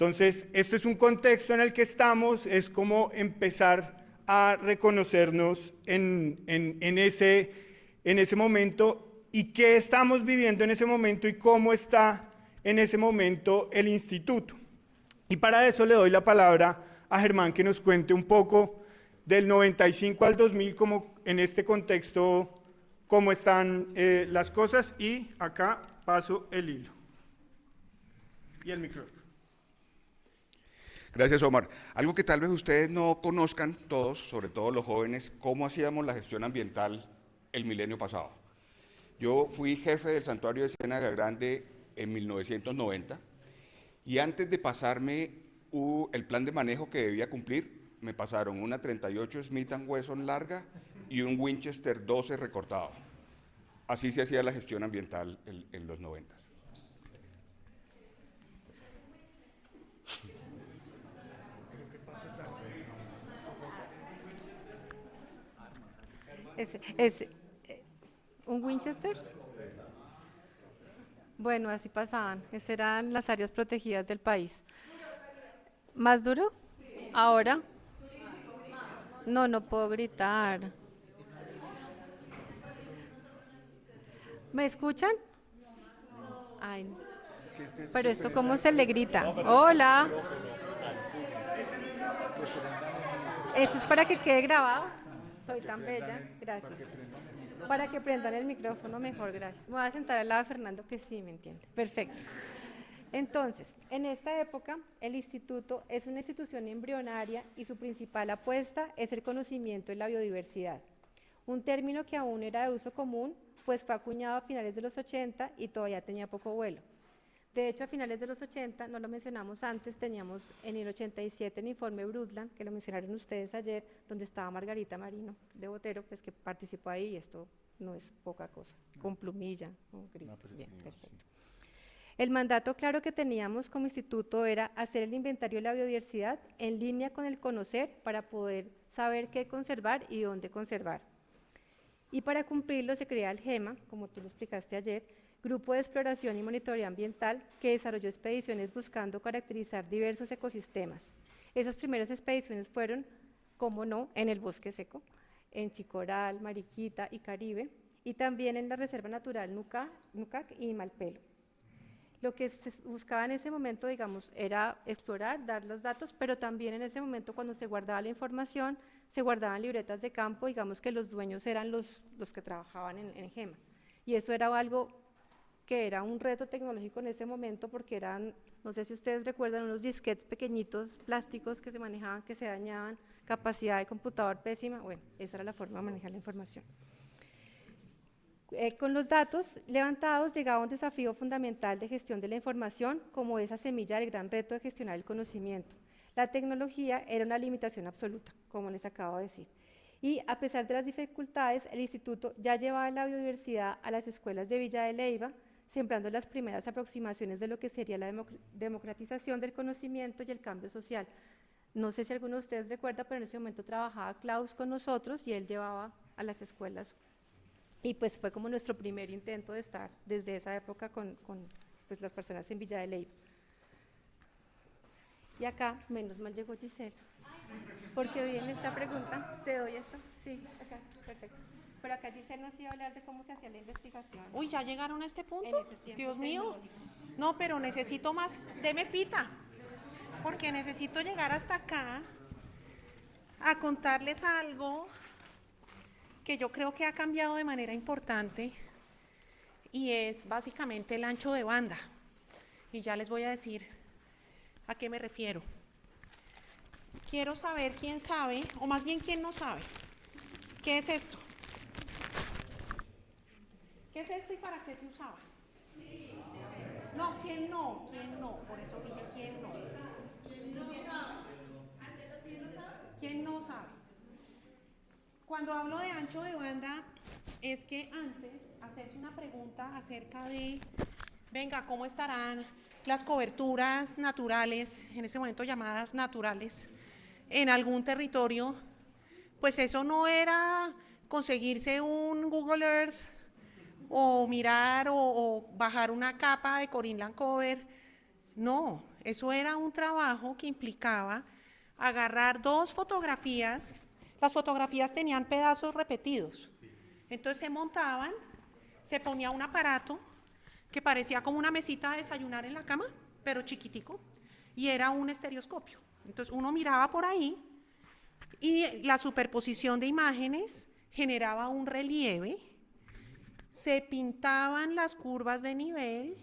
Entonces, este es un contexto en el que estamos, es como empezar a reconocernos en ese momento y qué estamos viviendo en ese momento y cómo está en ese momento el instituto. Y para eso le doy la palabra a Germán que nos cuente un poco del 95 al 2000, como en este contexto, cómo están las cosas, y acá paso el hilo y el micrófono. Gracias, Omar. Algo que tal vez ustedes no conozcan todos, sobre todo los jóvenes, cómo hacíamos la gestión ambiental el milenio pasado. Yo fui jefe del santuario de Ciénaga Grande en 1990 y antes de pasarme el plan de manejo que debía cumplir, me pasaron una 38 Smith & Wesson larga y un Winchester 12 recortado. Así se hacía la gestión ambiental en los 90. ¿Es un Winchester? Bueno, así pasaban. Estas eran las áreas protegidas del país. ¿Más duro? ¿Ahora? No, no puedo gritar. ¿Me escuchan? Ay, pero esto cómo se le grita. Hola. Esto es para que quede grabado. Soy tan bella. Gracias. Para que prendan el micrófono mejor, gracias. Me voy a sentar al lado de Fernando que sí me entiende. Perfecto. Entonces, en esta época, el instituto es una institución embrionaria y su principal apuesta es el conocimiento de la biodiversidad. Un término que aún era de uso común, pues fue acuñado a finales de los 80 y todavía tenía poco vuelo. De hecho, a finales de los 80, no lo mencionamos antes, teníamos en el 87 el informe Brundtland, que lo mencionaron ustedes ayer, donde estaba Margarita Marino de Botero, pues que participó ahí, y esto no es poca cosa, con plumilla, con grito. Bien, perfecto. El mandato claro que teníamos como instituto era hacer el inventario de la biodiversidad en línea con el conocer para poder saber qué conservar y dónde conservar. Y para cumplirlo se crea el GEMA, como tú lo explicaste ayer, Grupo de Exploración y Monitoreo Ambiental, que desarrolló expediciones buscando caracterizar diversos ecosistemas. Esas primeras expediciones fueron, como no, en el bosque seco, en Chicoral, Mariquita y Caribe, y también en la Reserva Natural Nucac y Malpelo. Lo que se buscaba en ese momento, digamos, era explorar, dar los datos, pero también en ese momento cuando se guardaba la información, se guardaban libretas de campo, digamos que los dueños eran los que trabajaban en GEMA. Y eso era algo que era un reto tecnológico en ese momento porque eran, no sé si ustedes recuerdan, unos disquetes pequeñitos, plásticos que se manejaban, que se dañaban, capacidad de computador pésima, bueno, esa era la forma de manejar la información. Con los datos levantados llegaba un desafío fundamental de gestión de la información, como esa semilla del gran reto de gestionar el conocimiento. La tecnología era una limitación absoluta, como les acabo de decir. Y a pesar de las dificultades, el instituto ya llevaba la biodiversidad a las escuelas de Villa de Leyva, sembrando las primeras aproximaciones de lo que sería la democratización del conocimiento y el cambio social. No sé si alguno de ustedes recuerda, pero en ese momento trabajaba Klaus con nosotros y él llevaba a las escuelas. Y pues fue como nuestro primer intento de estar desde esa época con pues, las personas en Villa de Leyva. Y acá, menos mal llegó Giselle, porque hoy en esta pregunta, ¿te doy esto? Sí, acá, perfecto. Pero acá Giselle nos iba a hablar de cómo se hacía la investigación. Uy, ¿ya llegaron a este punto? Dios mío. No, pero necesito más. Deme pita, porque necesito llegar hasta acá a contarles algo que yo creo que ha cambiado de manera importante y es básicamente el ancho de banda. Y ya les voy a decir a qué me refiero. Quiero saber quién sabe, o más bien quién no sabe. ¿Qué es esto? ¿Qué es esto y para qué se usaba? No, ¿quién no? ¿Quién no? Por eso dije quién no. ¿Quién no sabe? Cuando hablo de ancho de banda, es que antes hacerse una pregunta acerca de, venga, ¿cómo estarán las coberturas naturales, en ese momento llamadas naturales, en algún territorio? Pues eso no era conseguirse un Google Earth o mirar o bajar una capa de Corinne Lancover. No, Eso era un trabajo que implicaba agarrar dos fotografías. Las fotografías tenían pedazos repetidos. Entonces se montaban, se ponía un aparato que parecía como una mesita de desayunar en la cama, pero chiquitico, y era un estereoscopio. Entonces uno miraba por ahí y la superposición de imágenes generaba un relieve, se pintaban las curvas de nivel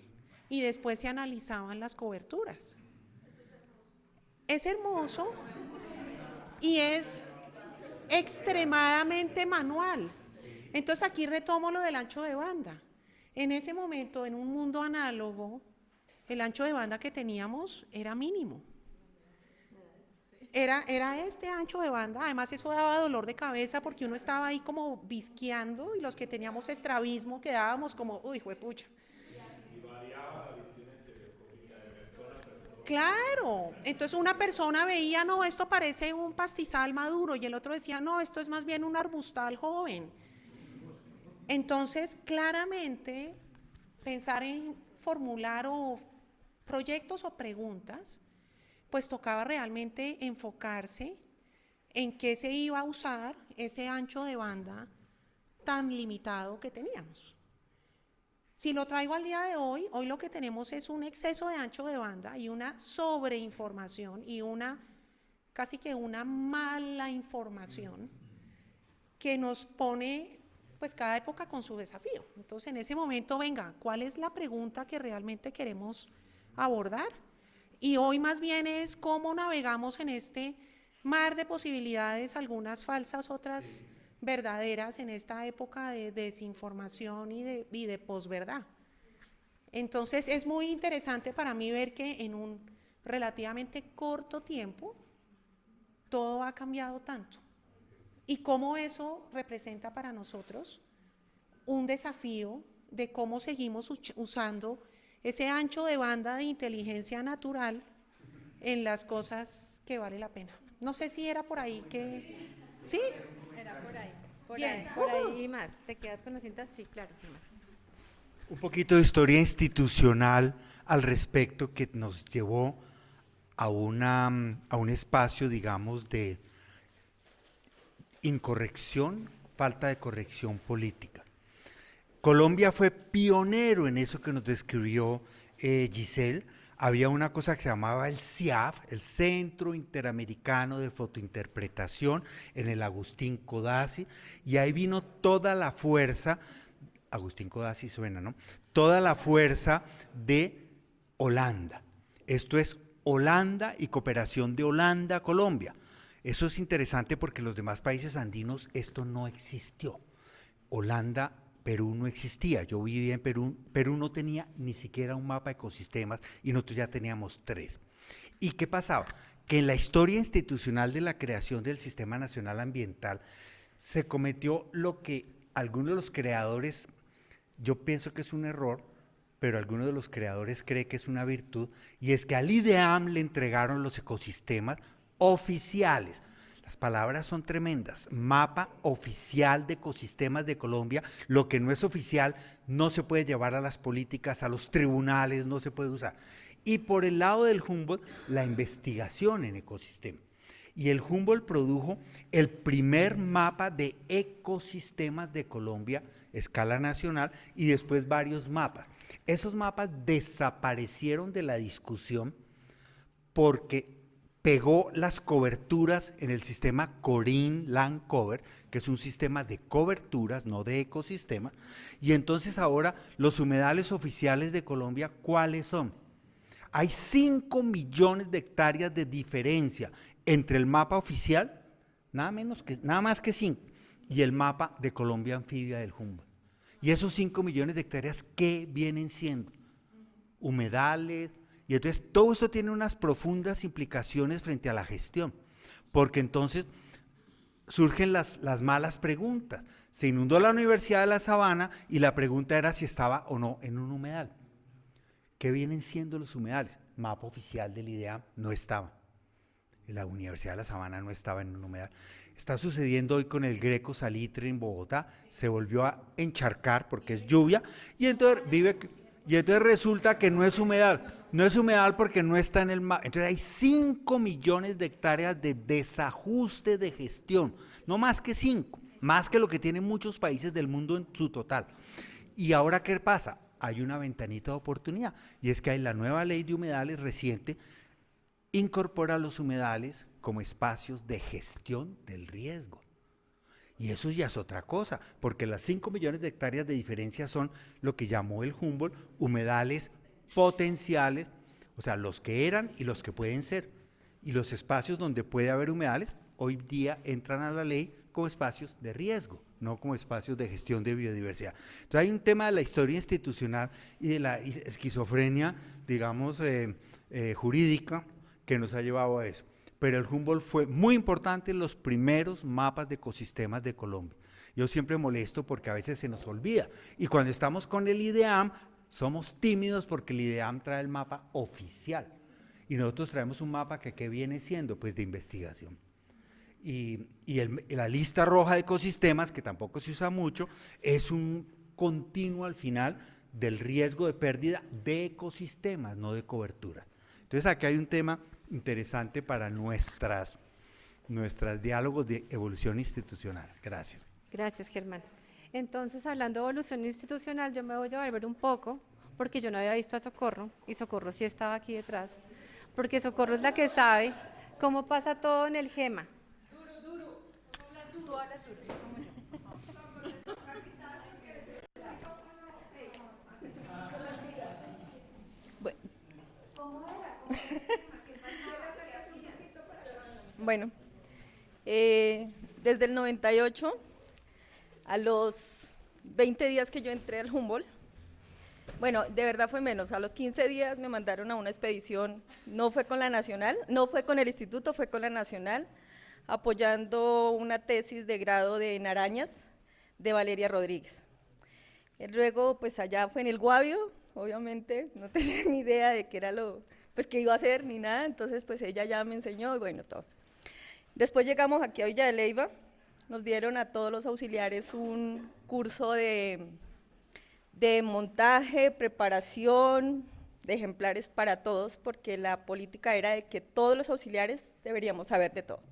y después se analizaban las coberturas. Es hermoso y es extremadamente manual. Entonces aquí retomo lo del ancho de banda. En ese momento, en un mundo análogo, el ancho de banda que teníamos era mínimo. Era este ancho de banda, además eso daba dolor de cabeza porque uno estaba ahí como visqueando y los que teníamos estrabismo quedábamos como, uy, juepucha. Claro, entonces una persona veía, no, esto parece un pastizal maduro, y el otro decía, no, esto es más bien un arbustal joven. Entonces, claramente, pensar en formular proyectos o preguntas, pues tocaba realmente enfocarse en qué se iba a usar ese ancho de banda tan limitado que teníamos. Si lo traigo al día de hoy, hoy lo que tenemos es un exceso de ancho de banda y una sobreinformación y casi que una mala información que nos pone pues cada época con su desafío. Entonces en ese momento, venga, ¿cuál es la pregunta que realmente queremos abordar? Y hoy más bien es cómo navegamos en este mar de posibilidades, algunas falsas, otras verdaderas, en esta época de desinformación y de posverdad. Entonces es muy interesante para mí ver que en un relativamente corto tiempo todo ha cambiado tanto. Y cómo eso representa para nosotros un desafío de cómo seguimos usando ese ancho de banda de inteligencia natural en las cosas que vale la pena. No sé si era por ahí que... ¿Sí? Era por ahí. Bien. Por ahí y más. ¿Te quedas con la cinta? Sí, claro. Un poquito de historia institucional al respecto que nos llevó a un espacio, digamos, de incorrección, falta de corrección política. Colombia fue pionero en eso que nos describió Giselle. Había una cosa que se llamaba el CIAF, el Centro Interamericano de Fotointerpretación, en el Agustín Codazzi, y ahí vino toda la fuerza, Agustín Codazzi suena, ¿no? Toda la fuerza de Holanda. Esto es Holanda y cooperación de Holanda a Colombia. Eso es interesante porque en los demás países andinos esto no existió. Holanda, Perú no existía. Yo vivía en Perú. Perú no tenía ni siquiera un mapa de ecosistemas y nosotros ya teníamos 3. ¿Y qué pasaba? Que en la historia institucional de la creación del Sistema Nacional Ambiental se cometió lo que algunos de los creadores, yo pienso que es un error, pero algunos de los creadores creen que es una virtud, y es que al IDEAM le entregaron los ecosistemas oficiales. Las palabras son tremendas. Mapa oficial de ecosistemas de Colombia. Lo que no es oficial no se puede llevar a las políticas, a los tribunales, no se puede usar. Y por el lado del Humboldt, la investigación en ecosistemas. Y el Humboldt produjo el primer mapa de ecosistemas de Colombia, escala nacional, y después varios mapas. Esos mapas desaparecieron de la discusión porque pegó las coberturas en el sistema CORIN Land Cover, que es un sistema de coberturas, no de ecosistemas, y entonces ahora los humedales oficiales de Colombia, ¿cuáles son? Hay 5 millones de hectáreas de diferencia entre el mapa oficial, nada más que 5, y el mapa de Colombia Anfibia del Humboldt. Y esos 5 millones de hectáreas, ¿qué vienen siendo? Humedales. Y entonces todo esto tiene unas profundas implicaciones frente a la gestión, porque entonces surgen las malas preguntas. Se inundó la Universidad de La Sabana y la pregunta era si estaba o no en un humedal. ¿Qué vienen siendo los humedales? Mapa oficial del IDEAM no estaba. La Universidad de La Sabana no estaba en un humedal. Está sucediendo hoy con el Greco Salitre en Bogotá, se volvió a encharcar porque es lluvia, y entonces vive... Y entonces resulta que no es humedal. No es humedal porque no está en el mapa. Entonces hay 5 millones de hectáreas de desajuste de gestión. No más que 5, más que lo que tienen muchos países del mundo en su total. ¿Y ahora qué pasa? Hay una ventanita de oportunidad. Y es que hay la nueva ley de humedales reciente, incorpora los humedales como espacios de gestión del riesgo. Y eso ya es otra cosa, porque las 5 millones de hectáreas de diferencia son lo que llamó el Humboldt humedales potenciales, o sea, los que eran y los que pueden ser. Y los espacios donde puede haber humedales, hoy día entran a la ley como espacios de riesgo, no como espacios de gestión de biodiversidad. Entonces hay un tema de la historia institucional y de la esquizofrenia, digamos, jurídica, que nos ha llevado a eso. Pero el Humboldt fue muy importante en los primeros mapas de ecosistemas de Colombia. Yo siempre molesto porque a veces se nos olvida. Y cuando estamos con el IDEAM, somos tímidos porque el IDEAM trae el mapa oficial. Y nosotros traemos un mapa que ¿qué viene siendo? Pues de investigación. Y la lista roja de ecosistemas, que tampoco se usa mucho, es un continuo al final del riesgo de pérdida de ecosistemas, no de cobertura. Entonces aquí hay un tema interesante para nuestros diálogos de evolución institucional. Gracias. Gracias, Germán. Entonces, hablando de evolución institucional, yo me voy a volver un poco, porque yo no había visto a Socorro, y Socorro sí estaba aquí detrás, porque Socorro es la que sabe cómo pasa todo en el GEMA. Tú hablas duro, como yo. Bueno, desde el 98, a los 20 días que yo entré al Humboldt, bueno, de verdad fue menos, a los 15 días me mandaron a una expedición, no fue con la Nacional, no fue con el instituto, fue con la Nacional, apoyando una tesis de grado de en arañas de Valeria Rodríguez. Luego, pues allá fue en el Guavio, obviamente, no tenía ni idea de qué era pues qué iba a hacer ni nada, entonces pues ella ya me enseñó y bueno, todo. Después llegamos aquí a Villa de Leyva, nos dieron a todos los auxiliares un curso de montaje, preparación de ejemplares para todos, porque la política era de que todos los auxiliares deberíamos saber de todo.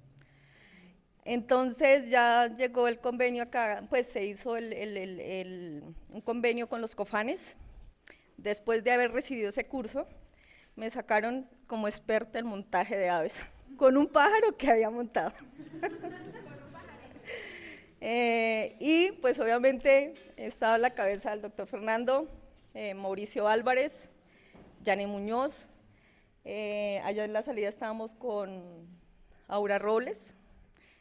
Entonces ya llegó el convenio acá, pues se hizo un convenio con los COFANES. Después de haber recibido ese curso, me sacaron como experta en montaje de aves, con un pájaro que había montado. Y pues obviamente estaba en la cabeza el doctor Fernando, Mauricio Álvarez, Yané Muñoz, allá en la salida estábamos con Aura Robles.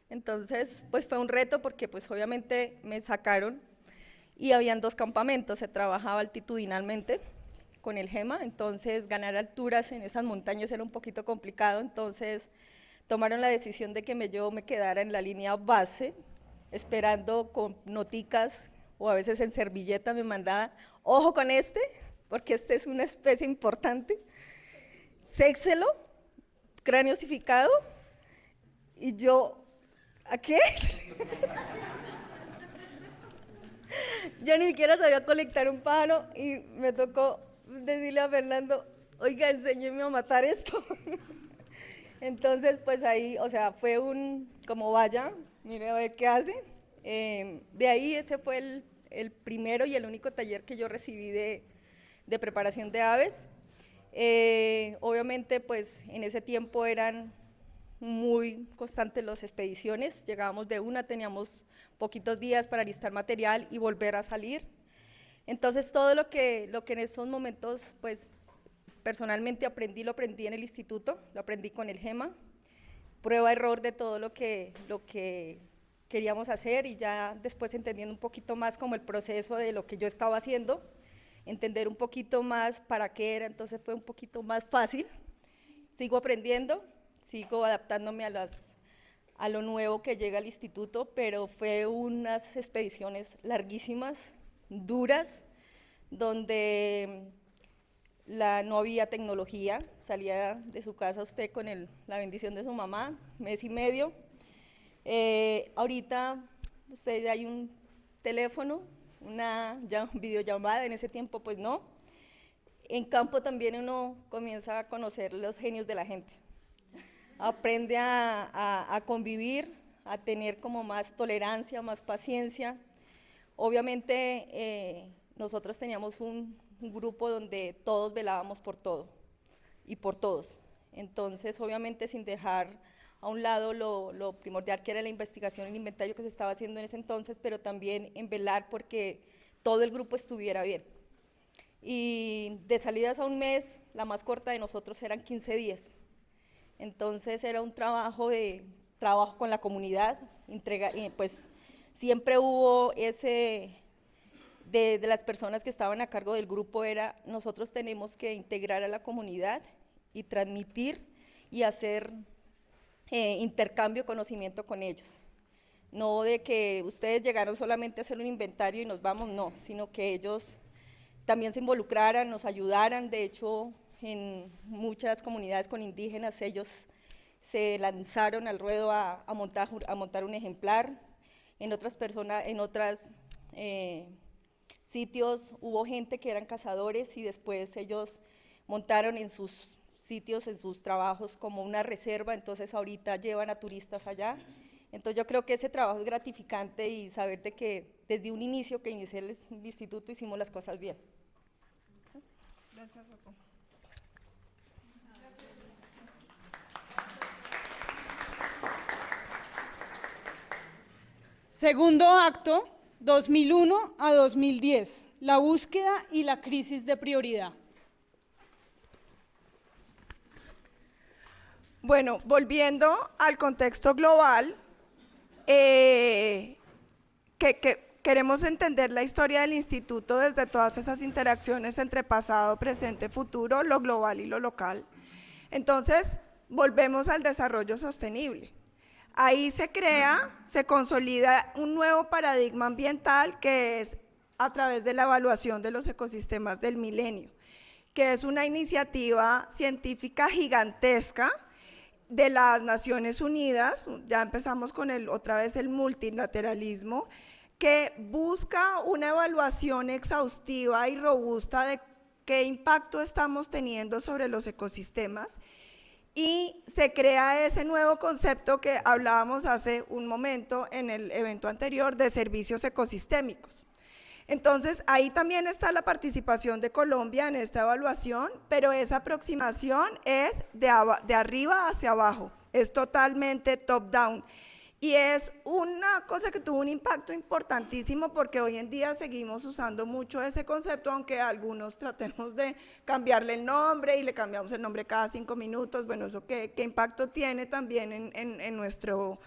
Entonces pues fue un reto porque pues obviamente me sacaron y habían 2 campamentos, se trabajaba altitudinalmente con el GEMA, entonces ganar alturas en esas montañas era un poquito complicado, entonces tomaron la decisión de que yo me quedara en la línea base, esperando con noticas o a veces en servilleta me mandaban, ojo con este, porque este es una especie importante, séxelo, cráneo osificado, y yo, ¿a qué? Ya ni siquiera sabía colectar un pájaro y me tocó decirle a Fernando, oiga, enséñeme a matar esto. Entonces, pues ahí, o sea, fue como vaya, mire a ver qué hace. De ahí ese fue el primero y el único taller que yo recibí de preparación de aves. Obviamente, pues en ese tiempo eran muy constantes las expediciones, llegábamos de una, teníamos poquitos días para listar material y volver a salir. Entonces todo lo que en estos momentos pues personalmente aprendí, lo aprendí en el instituto, lo aprendí con el GEMA, prueba-error de todo lo que queríamos hacer y ya después entendiendo un poquito más como el proceso de lo que yo estaba haciendo, entender un poquito más para qué era, entonces fue un poquito más fácil, sigo aprendiendo, sigo adaptándome a lo nuevo que llega al instituto, pero fue unas expediciones larguísimas, duras, donde no había tecnología, salía de su casa usted con la bendición de su mamá, mes y medio. Ahorita hay un teléfono, una videollamada, en ese tiempo pues no. En campo también uno comienza a conocer los genios de la gente. Aprende a convivir, a tener como más tolerancia, más paciencia. Obviamente nosotros teníamos un grupo donde todos velábamos por todo y por todos. Entonces, obviamente sin dejar a un lado lo primordial que era la investigación, el inventario que se estaba haciendo en ese entonces, pero también en velar porque todo el grupo estuviera bien. Y de salidas a un mes, la más corta de nosotros eran 15 días. Entonces era un trabajo con la comunidad, pues siempre hubo ese, de las personas que estaban a cargo del grupo era, nosotros tenemos que integrar a la comunidad y transmitir y hacer intercambio de conocimiento con ellos. No de que ustedes llegaron solamente a hacer un inventario y nos vamos, no, sino que ellos también se involucraran, nos ayudaran. De hecho, en muchas comunidades con indígenas, ellos se lanzaron al ruedo a montar un ejemplar. En otros sitios hubo gente que eran cazadores y después ellos montaron en sus sitios, en sus trabajos como una reserva, entonces ahorita llevan a turistas allá. Entonces yo creo que ese trabajo es gratificante y saber de que desde un inicio que inicié el instituto hicimos las cosas bien. Gracias, Soco. Segundo acto, 2001 a 2010, la búsqueda y la crisis de prioridad. Bueno, volviendo al contexto global, queremos entender la historia del instituto desde todas esas interacciones entre pasado, presente, futuro, lo global y lo local. Entonces, volvemos al desarrollo sostenible. Ahí se consolida un nuevo paradigma ambiental que es a través de la evaluación de los ecosistemas del milenio, que es una iniciativa científica gigantesca de las Naciones Unidas. Ya empezamos con otra vez el multilateralismo, que busca una evaluación exhaustiva y robusta de qué impacto estamos teniendo sobre los ecosistemas, y se crea ese nuevo concepto que hablábamos hace un momento en el evento anterior de servicios ecosistémicos. Entonces, ahí también está la participación de Colombia en esta evaluación, pero esa aproximación es de arriba hacia abajo, es totalmente top-down. Y es una cosa que tuvo un impacto importantísimo porque hoy en día seguimos usando mucho ese concepto, aunque algunos tratemos de cambiarle el nombre y le cambiamos el nombre cada 5 minutos. Bueno, ¿eso qué impacto tiene también en nuestro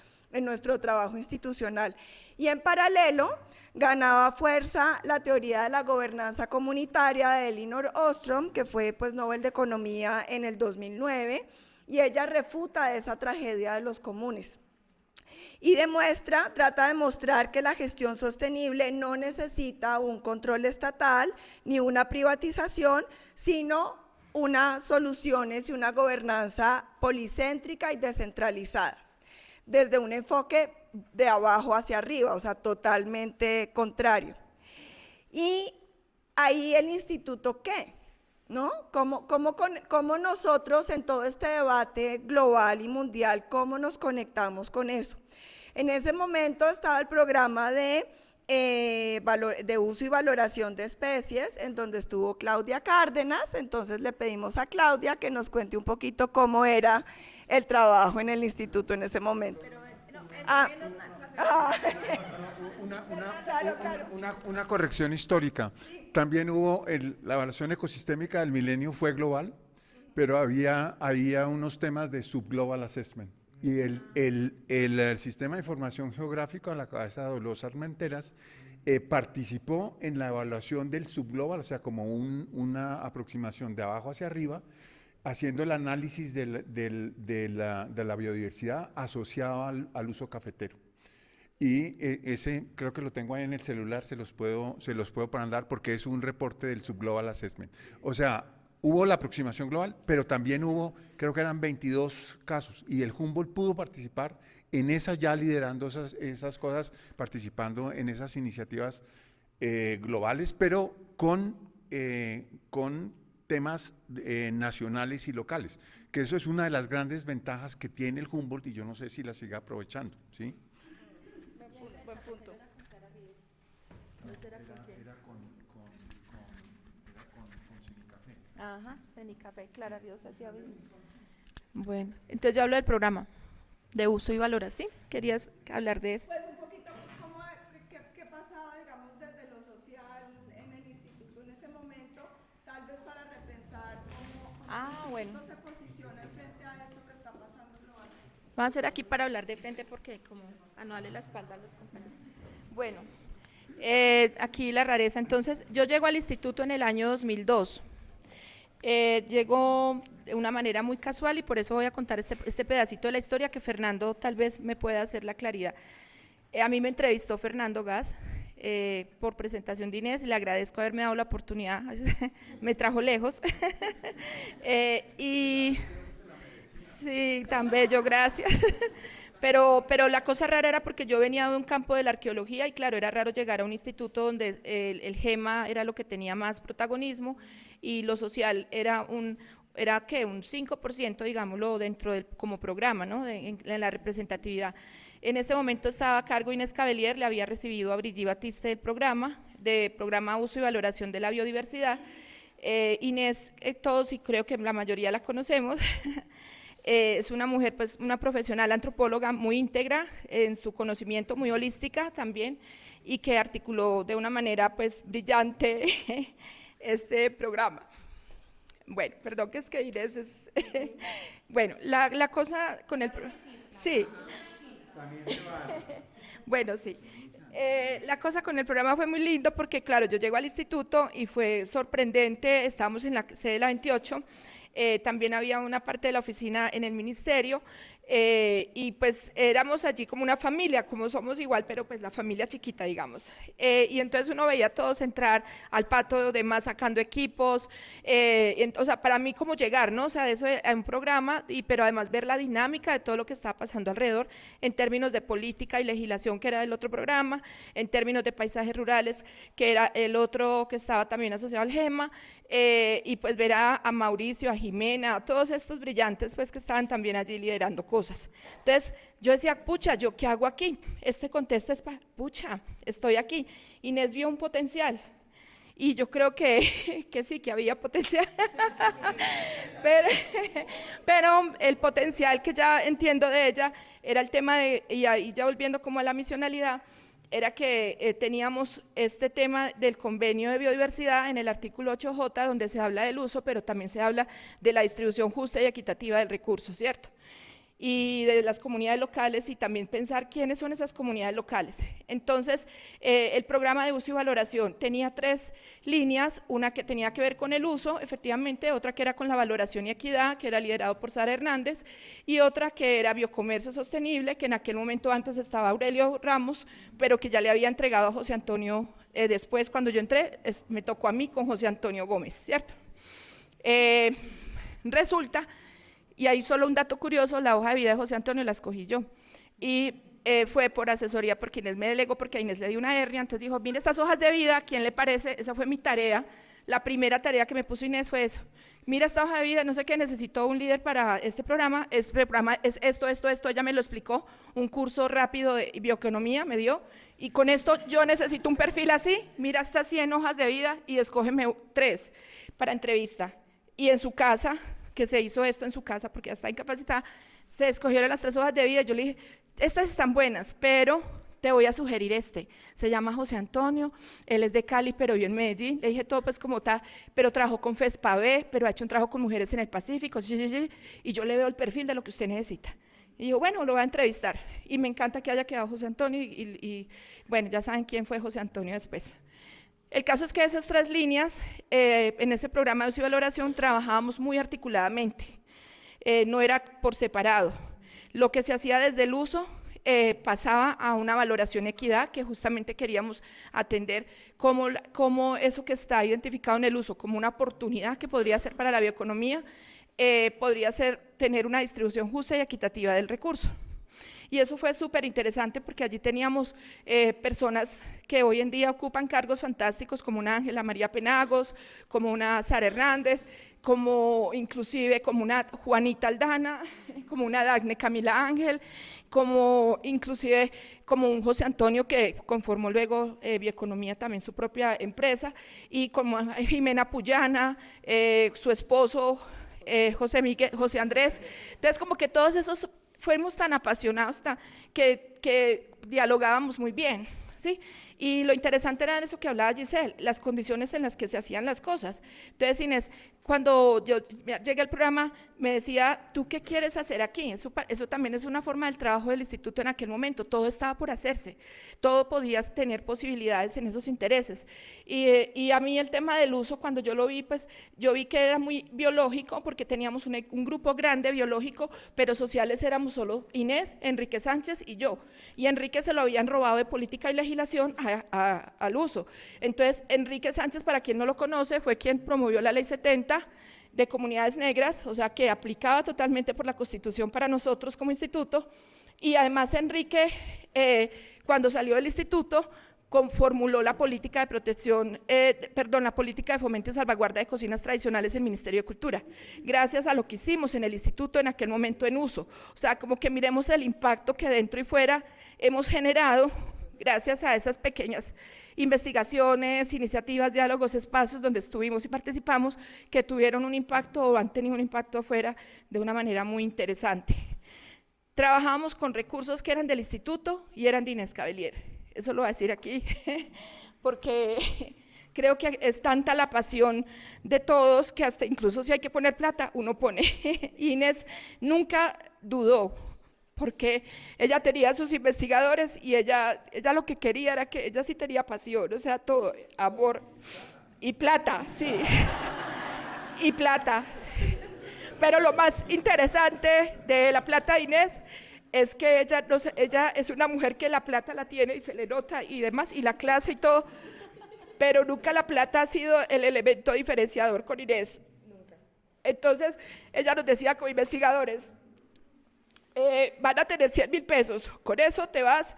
trabajo institucional? Y en paralelo, ganaba fuerza la teoría de la gobernanza comunitaria de Elinor Ostrom, que fue pues Nobel de Economía en el 2009, y ella refuta esa tragedia de los comunes. Y trata de mostrar que la gestión sostenible no necesita un control estatal ni una privatización, sino unas soluciones y una gobernanza policéntrica y descentralizada, desde un enfoque de abajo hacia arriba, o sea, totalmente contrario. Y ahí el instituto, ¿qué? ¿No? ¿Cómo nosotros en todo este debate global y mundial, cómo nos conectamos con eso? En ese momento estaba el programa de uso y valoración de especies, en donde estuvo Claudia Cárdenas. Entonces le pedimos a Claudia que nos cuente un poquito cómo era el trabajo en el instituto en ese momento. Una corrección histórica. También hubo la evaluación ecosistémica del milenio fue global, pero había unos temas de subglobal assessment. Y el Sistema de Información Geográfica, a la cabeza de Dolores Armenteras, participó en la evaluación del subglobal, o sea, como una aproximación de abajo hacia arriba, haciendo el análisis de la biodiversidad asociada al uso cafetero. Y ese creo que lo tengo ahí en el celular, se los puedo mandar porque es un reporte del Subglobal Assessment. O sea, hubo la aproximación global, pero también hubo, creo que eran 22 casos, y el Humboldt pudo participar en esas, ya liderando esas cosas, participando en esas iniciativas globales, pero con temas nacionales y locales, que eso es una de las grandes ventajas que tiene el Humboldt y yo no sé si la siga aprovechando, ¿sí? Buen punto. Ajá, Cenicafé, Clara Dios hacía bien. Bueno, entonces yo hablo del programa de uso y valoración, ¿sí? ¿Querías hablar de eso? Pues un poquito, ¿qué pasaba, digamos, desde lo social en el instituto en ese momento? Tal vez para repensar cómo Bueno. se posiciona frente a esto que está pasando globalmente. Vamos a hacer aquí para hablar de frente porque como a no darle la espalda a los compañeros. Bueno, aquí la rareza. Entonces, yo llego al instituto en el año 2002. Llegó de una manera muy casual y por eso voy a contar este pedacito de la historia que Fernando tal vez me pueda hacer la claridad. A mí me entrevistó Fernando Gas por presentación de Inés y le agradezco haberme dado la oportunidad, me trajo lejos. Y sí, tan bello, gracias. Pero la cosa rara era porque yo venía de un campo de la arqueología y claro, era raro llegar a un instituto donde el GEMA era lo que tenía más protagonismo y lo social era un 5%, digámoslo, dentro del como programa, ¿no? en la representatividad. En este momento estaba a cargo Inés Cavelier, le había recibido a Brigitte Batiste del programa Uso y Valoración de la Biodiversidad. Inés, todos y creo que la mayoría la conocemos, es una mujer, pues una profesional antropóloga muy íntegra en su conocimiento, muy holística también, y que articuló de una manera pues brillante este programa. Bueno, perdón que es que Inés es… bueno, la cosa con el… sí. Bueno, sí. La cosa con el programa fue muy lindo porque, claro, yo llego al instituto y fue sorprendente, estábamos en la sede de la 28, también había una parte de la oficina en el ministerio y pues éramos allí como una familia, como somos igual, pero pues la familia chiquita, digamos. Y entonces uno veía a todos entrar al patio de más sacando equipos, o sea, para mí como llegar, ¿no? O sea, eso es un programa, pero además ver la dinámica de todo lo que estaba pasando alrededor en términos de política y legislación, que era el otro programa, en términos de paisajes rurales, que era el otro que estaba también asociado al GEMA, y pues ver a Mauricio, a Jimena, a todos estos brillantes pues que estaban también allí liderando cosas. Entonces yo decía, pucha, ¿yo qué hago aquí? Este contexto es para, pucha, estoy aquí. Inés vio un potencial y yo creo que sí, que había potencial, pero el potencial que ya entiendo de ella era el tema de, y ahí ya volviendo como a la misionalidad, era que teníamos este tema del convenio de biodiversidad en el artículo 8J, donde se habla del uso, pero también se habla de la distribución justa y equitativa del recurso, ¿cierto? Y de las comunidades locales y también pensar quiénes son esas comunidades locales. Entonces, el programa de uso y valoración tenía 3 líneas, una que tenía que ver con el uso, efectivamente, otra que era con la valoración y equidad, que era liderado por Sara Hernández, y otra que era biocomercio sostenible, que en aquel momento antes estaba Aurelio Ramos, pero que ya le había entregado a José Antonio, después cuando yo entré, me tocó a mí con José Antonio Gómez, ¿cierto? Resulta… Y hay solo un dato curioso, la hoja de vida de José Antonio la escogí yo. Y fue por asesoría, porque Inés me delegó, porque a Inés le dio una hernia, entonces dijo, mire estas hojas de vida, ¿quién le parece? Esa fue mi tarea, la primera tarea que me puso Inés fue eso. Mira esta hoja de vida, no sé qué, necesito un líder para este programa es esto, ella me lo explicó, un curso rápido de bioeconomía me dio, y con esto yo necesito un perfil así, mira estas 100 hojas de vida y escógeme 3 para entrevista. Y en su casa… que se hizo esto en su casa porque ya está incapacitada, se escogieron las 3 hojas de vida, yo le dije, estas están buenas, pero te voy a sugerir se llama José Antonio, él es de Cali, pero vive en Medellín, le dije todo pues como tal, pero trabajó con FESPAVE, pero ha hecho un trabajo con mujeres en el Pacífico, y yo le veo el perfil de lo que usted necesita. Y yo, bueno, lo voy a entrevistar, y me encanta que haya quedado José Antonio, y bueno, ya saben quién fue José Antonio después. El caso es que esas 3 líneas, en ese programa de uso y valoración, trabajábamos muy articuladamente, no era por separado. Lo que se hacía desde el uso pasaba a una valoración equidad, que justamente queríamos atender como eso que está identificado en el uso, como una oportunidad que podría ser para la bioeconomía, podría ser tener una distribución justa y equitativa del recurso. Y eso fue súper interesante porque allí teníamos personas que hoy en día ocupan cargos fantásticos, como una Ángela María Penagos, como una Sara Hernández, como inclusive como una Juanita Aldana, como una Dagne Camila Ángel, como inclusive como un José Antonio que conformó luego Bioeconomía también su propia empresa, y como Jimena Puyana, su esposo José Andrés. Entonces como que todos esos fuimos tan apasionados que dialogábamos muy bien, ¿sí? Y lo interesante era eso que hablaba Giselle, las condiciones en las que se hacían las cosas. Entonces, Inés, cuando yo llegué al programa, me decía, ¿tú qué quieres hacer aquí? Eso también es una forma del trabajo del instituto en aquel momento. Todo estaba por hacerse, todo podías tener posibilidades en esos intereses. Y a mí el tema del uso, cuando yo lo vi, pues yo vi que era muy biológico, porque teníamos un grupo grande biológico, pero sociales éramos solo Inés, Enrique Sánchez y yo. Y Enrique se lo habían robado de política y legislación al uso. Entonces, Enrique Sánchez, para quien no lo conoce, fue quien promovió la Ley 70 de comunidades negras, o sea, que aplicaba totalmente por la Constitución para nosotros como instituto. Y además Enrique, cuando salió del instituto, formuló la política de protección, la política de fomento y salvaguarda de cocinas tradicionales del Ministerio de Cultura, gracias a lo que hicimos en el instituto en aquel momento en uso. O sea, como que miremos el impacto que dentro y fuera hemos generado gracias a esas pequeñas investigaciones, iniciativas, diálogos, espacios donde estuvimos y participamos, que tuvieron un impacto o han tenido un impacto afuera de una manera muy interesante. Trabajamos con recursos que eran del instituto y eran de Inés Cabellier. Eso lo voy a decir aquí, porque creo que es tanta la pasión de todos que hasta incluso si hay que poner plata, uno pone. Inés nunca dudó, porque ella tenía sus investigadores y ella lo que quería era que ella sí tenía pasión, o sea, todo, amor y plata, sí, y plata. Pero lo más interesante de la plata de Inés es que ella es una mujer que la plata la tiene y se le nota y demás, y la clase y todo, pero nunca la plata ha sido el elemento diferenciador con Inés. Entonces, ella nos decía como investigadores, van a tener 100.000 pesos, con eso te vas,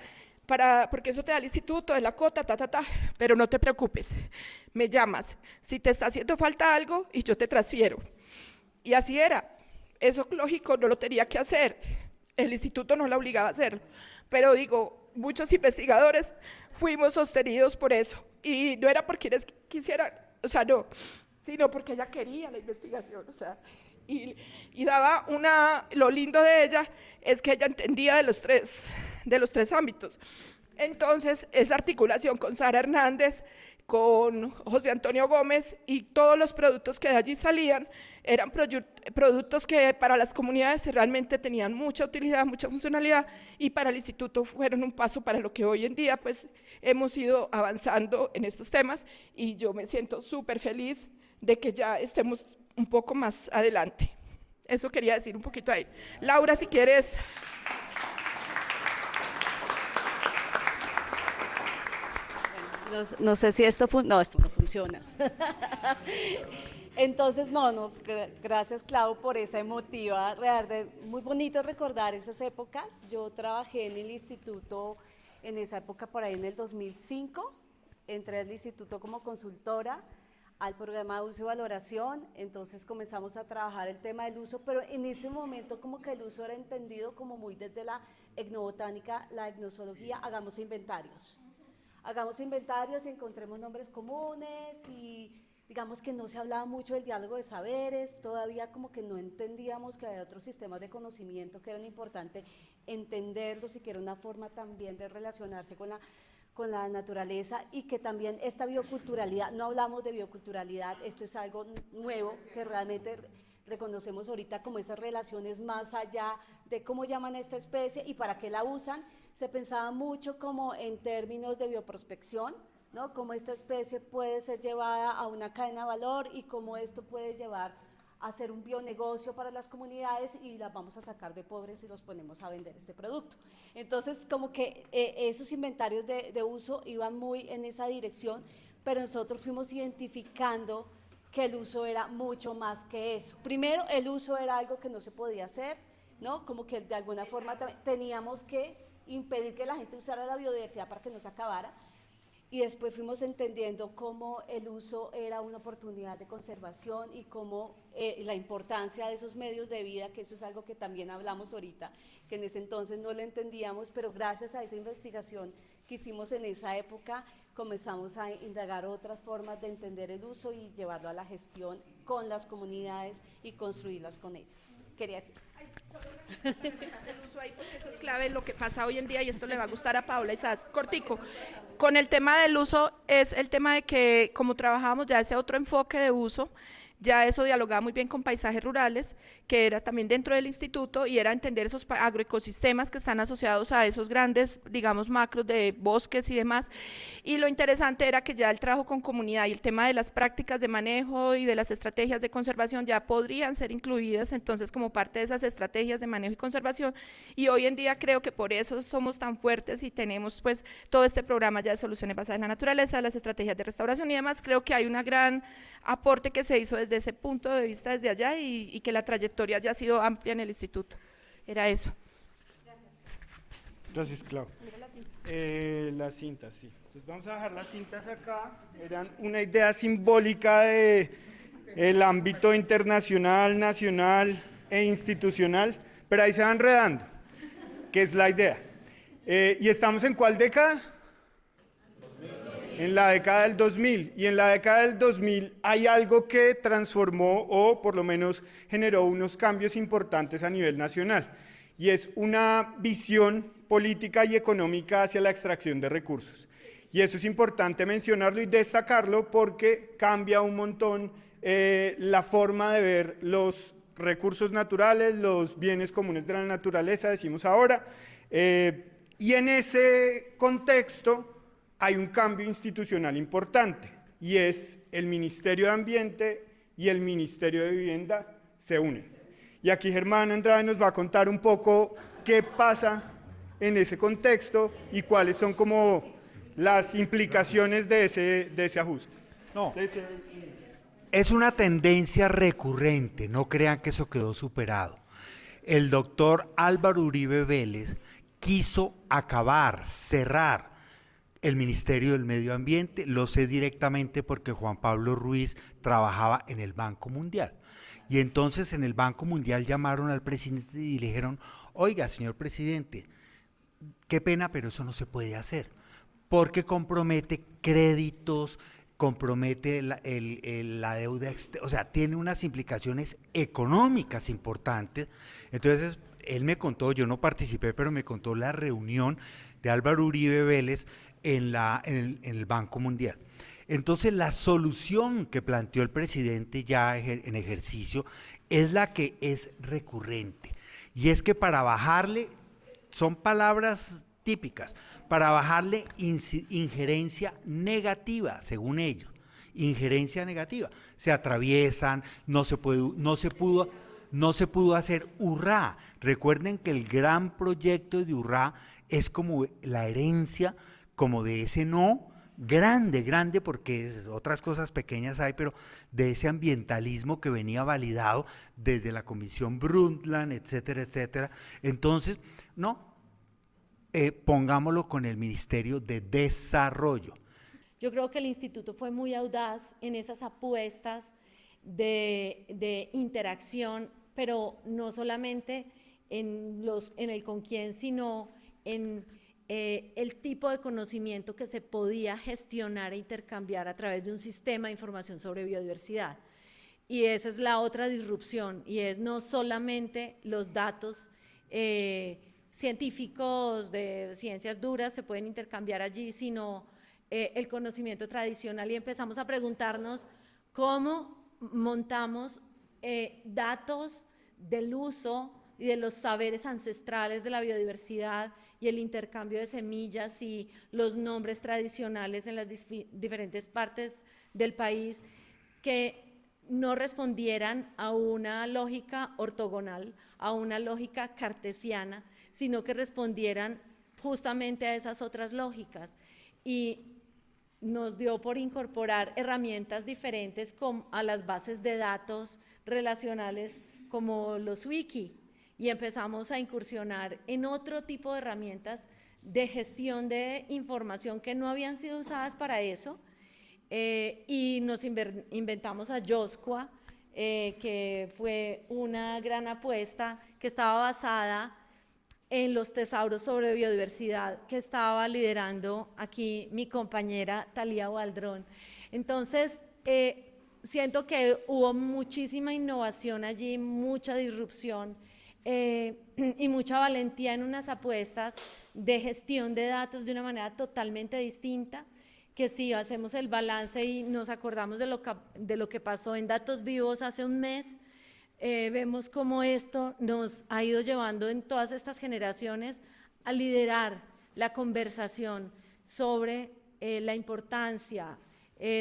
porque eso te da el instituto, es la cuota, pero no te preocupes, me llamas, si te está haciendo falta algo y yo te transfiero. Y así era, eso lógico no lo tenía que hacer, el instituto no la obligaba a hacerlo, pero digo, muchos investigadores fuimos sostenidos por eso, y no era porque quienes quisieran, o sea, no, sino porque ella quería la investigación, o sea, y daba lo lindo de ella es que ella entendía de los tres ámbitos. Entonces, esa articulación con Sara Hernández, con José Antonio Gómez y todos los productos que de allí salían, eran productos que para las comunidades realmente tenían mucha utilidad, mucha funcionalidad, y para el instituto fueron un paso para lo que hoy en día pues hemos ido avanzando en estos temas, y yo me siento súper feliz de que ya estemos un poco más adelante. Eso quería decir un poquito ahí. Laura, si quieres. No sé si esto no, esto no funciona. Entonces, bueno, gracias Clau por esa emotiva, muy bonito recordar esas épocas. Yo trabajé en el instituto en esa época, por ahí en el 2005, entré al instituto como consultora al programa de uso y valoración, entonces comenzamos a trabajar el tema del uso, pero en ese momento como que el uso era entendido como muy desde la etnobotánica, la etnozoología, hagamos inventarios y encontremos nombres comunes, y digamos que no se hablaba mucho del diálogo de saberes, todavía como que no entendíamos que había otros sistemas de conocimiento que eran importantes entenderlos y que era una forma también de relacionarse con la naturaleza, y que también esta bioculturalidad, no hablamos de bioculturalidad, esto es algo nuevo que realmente reconocemos ahorita como esas relaciones más allá de cómo llaman a esta especie y para qué la usan. Se pensaba mucho como en términos de bioprospección, ¿no? Cómo esta especie puede ser llevada a una cadena de valor y cómo esto puede llevar a hacer un bionegocio para las comunidades, y las vamos a sacar de pobres y los ponemos a vender este producto. Entonces, como que esos inventarios de uso iban muy en esa dirección, pero nosotros fuimos identificando que el uso era mucho más que eso. Primero, el uso era algo que no se podía hacer, ¿no? Como que de alguna forma teníamos que impedir que la gente usara la biodiversidad para que no se acabara. Y después fuimos entendiendo cómo el uso era una oportunidad de conservación y cómo la importancia de esos medios de vida, que eso es algo que también hablamos ahorita, que en ese entonces no lo entendíamos, pero gracias a esa investigación que hicimos en esa época, comenzamos a indagar otras formas de entender el uso y llevarlo a la gestión con las comunidades y construirlas con ellas. Quería decir. El uso ahí, porque eso es clave lo que pasa hoy en día y esto le va a gustar a Paula Isas. Cortico, con el tema del uso es el tema de que como trabajábamos ya ese otro enfoque de uso, ya eso dialogaba muy bien con paisajes rurales, que era también dentro del instituto, y era entender esos agroecosistemas que están asociados a esos grandes, digamos, macros de bosques y demás. Y lo interesante era que ya el trabajo con comunidad y el tema de las prácticas de manejo y de las estrategias de conservación ya podrían ser incluidas entonces como parte de esas estrategias de manejo y conservación. Y hoy en día creo que por eso somos tan fuertes y tenemos pues todo este programa ya de soluciones basadas en la naturaleza, las estrategias de restauración y demás. Creo que hay un gran aporte que se hizo desde ese punto de vista desde allá y que la trayectoria ya ha sido amplia en el instituto. Era eso. Gracias, Clau. Las cintas, sí. Entonces vamos a dejar las cintas acá. Eran una idea simbólica de el ámbito internacional, nacional e institucional, pero ahí se van enredando, que es la idea. ¿Y estamos en cuál década? En la década del 2000, y en la década del 2000 hay algo que transformó o por lo menos generó unos cambios importantes a nivel nacional, y es una visión política y económica hacia la extracción de recursos. Y eso es importante mencionarlo y destacarlo porque cambia un montón la forma de ver los recursos naturales, los bienes comunes de la naturaleza, decimos ahora, y en ese contexto hay un cambio institucional importante, y es el Ministerio de Ambiente y el Ministerio de Vivienda se unen. Y aquí Germán Andrade nos va a contar un poco qué pasa en ese contexto y cuáles son como las implicaciones de ese ajuste. No, es una tendencia recurrente, no crean que eso quedó superado. El doctor Álvaro Uribe Vélez quiso acabar, cerrar el Ministerio del Medio Ambiente, lo sé directamente porque Juan Pablo Ruiz trabajaba en el Banco Mundial. Y entonces en el Banco Mundial llamaron al presidente y le dijeron, oiga, señor presidente, qué pena, pero eso no se puede hacer, porque compromete créditos, compromete la deuda, o sea, tiene unas implicaciones económicas importantes. Entonces, él me contó, yo no participé, pero me contó la reunión de Álvaro Uribe Vélez en el Banco Mundial. Entonces la solución que planteó el presidente ya en ejercicio es la que es recurrente, y es que para bajarle, son palabras típicas, para bajarle injerencia negativa, según ellos, injerencia negativa, se atraviesan, no se pudo hacer Urrá. Recuerden que el gran proyecto de Urrá es como la herencia, como de ese grande, porque otras cosas pequeñas hay, pero de ese ambientalismo que venía validado desde la Comisión Brundtland, etcétera, etcétera. Entonces, pongámoslo con el Ministerio de Desarrollo. Yo creo que el instituto fue muy audaz en esas apuestas de interacción, pero no solamente en el con quién, sino en el tipo de conocimiento que se podía gestionar e intercambiar a través de un sistema de información sobre biodiversidad. Y esa es la otra disrupción, y es no solamente los datos científicos de ciencias duras se pueden intercambiar allí, sino el conocimiento tradicional, y empezamos a preguntarnos cómo montamos datos del uso y de los saberes ancestrales de la biodiversidad y el intercambio de semillas y los nombres tradicionales en las diferentes partes del país que no respondieran a una lógica ortogonal, a una lógica cartesiana, sino que respondieran justamente a esas otras lógicas. Y nos dio por incorporar herramientas diferentes a las bases de datos relacionales como los wiki. y empezamos a incursionar en otro tipo de herramientas de gestión de información que no habían sido usadas para eso, y nos inventamos a Yoscua, que fue una gran apuesta que estaba basada en los tesauros sobre biodiversidad que estaba liderando aquí mi compañera Talía Baldrón. Entonces, siento que hubo muchísima innovación allí, mucha disrupción y mucha valentía en unas apuestas de gestión de datos de una manera totalmente distinta, que si hacemos el balance y nos acordamos de lo que pasó en Datos Vivos hace un mes, vemos cómo esto nos ha ido llevando en todas estas generaciones a liderar la conversación sobre la importancia,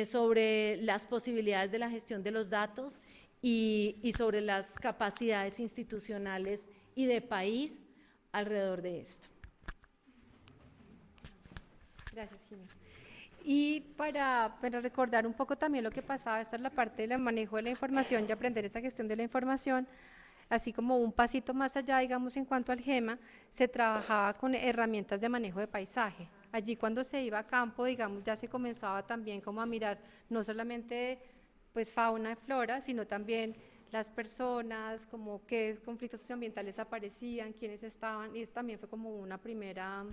sobre las posibilidades de la gestión de los datos y sobre las capacidades institucionales y de país alrededor de esto. Gracias, Jimena. Y para recordar un poco también lo que pasaba, esta es la parte del manejo de la información y aprender esa gestión de la información, así como un pasito más allá, digamos, en cuanto al GEMA, se trabajaba con herramientas de manejo de paisaje. Allí cuando se iba a campo, digamos, ya se comenzaba también como a mirar no solamente pues fauna y flora, sino también las personas, como qué conflictos socioambientales aparecían, quiénes estaban, y eso también fue como una primera,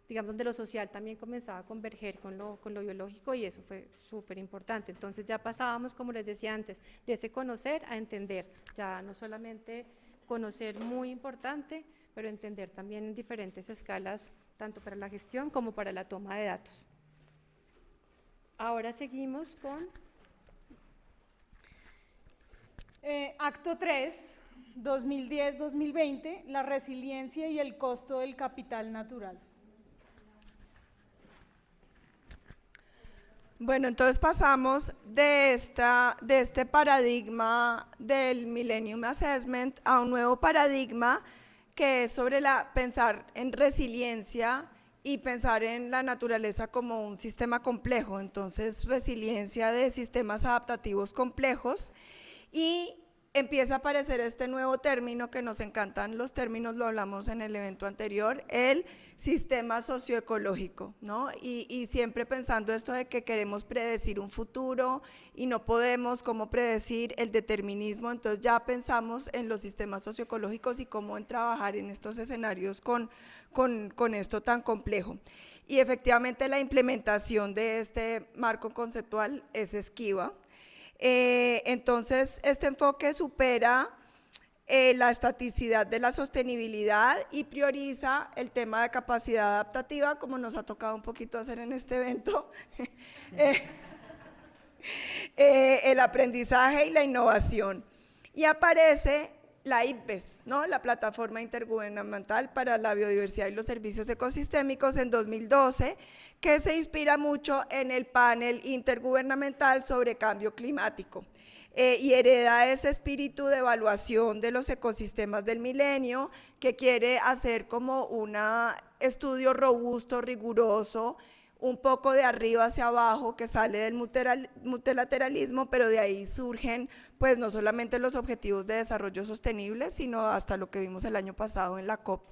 digamos, donde lo social también comenzaba a converger con lo biológico, y eso fue súper importante. Entonces ya pasábamos, como les decía antes, de ese conocer a entender, ya no solamente conocer, muy importante, pero entender también en diferentes escalas, tanto para la gestión como para la toma de datos. Ahora seguimos con Acto 3, 2010-2020, la resiliencia y el costo del capital natural. Bueno, entonces pasamos de este paradigma del Millennium Assessment a un nuevo paradigma que es sobre pensar en resiliencia y pensar en la naturaleza como un sistema complejo. Entonces, resiliencia de sistemas adaptativos complejos, y empieza a aparecer este nuevo término que nos encantan los términos, lo hablamos en el evento anterior, el sistema socioecológico, ¿no? Y siempre pensando esto de que queremos predecir un futuro y no podemos, cómo predecir el determinismo. Entonces ya pensamos en los sistemas socioecológicos y cómo en trabajar en estos escenarios con esto tan complejo. Y efectivamente la implementación de este marco conceptual es esquiva. Entonces, este enfoque supera la estaticidad de la sostenibilidad y prioriza el tema de capacidad adaptativa, como nos ha tocado un poquito hacer en este evento, el aprendizaje y la innovación. Y aparece la IPBES, ¿no? La Plataforma Intergubernamental para la Biodiversidad y los Servicios Ecosistémicos, en 2012, que se inspira mucho en el panel intergubernamental sobre cambio climático, y hereda ese espíritu de evaluación de los ecosistemas del milenio, que quiere hacer como un estudio robusto, riguroso, un poco de arriba hacia abajo, que sale del multilateralismo, pero de ahí surgen pues no solamente los objetivos de desarrollo sostenible, sino hasta lo que vimos el año pasado en la COP.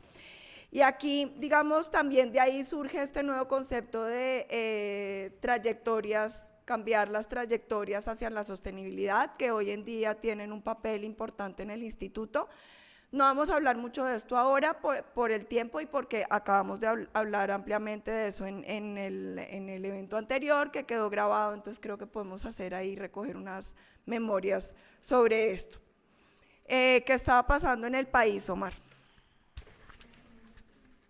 Y aquí, digamos, también de ahí surge este nuevo concepto de trayectorias, cambiar las trayectorias hacia la sostenibilidad, que hoy en día tienen un papel importante en el instituto. No vamos a hablar mucho de esto ahora por el tiempo y porque acabamos de hablar ampliamente de eso en el evento anterior, que quedó grabado, entonces creo que podemos hacer ahí, recoger unas memorias sobre esto. ¿Qué estaba pasando en el país, Omar?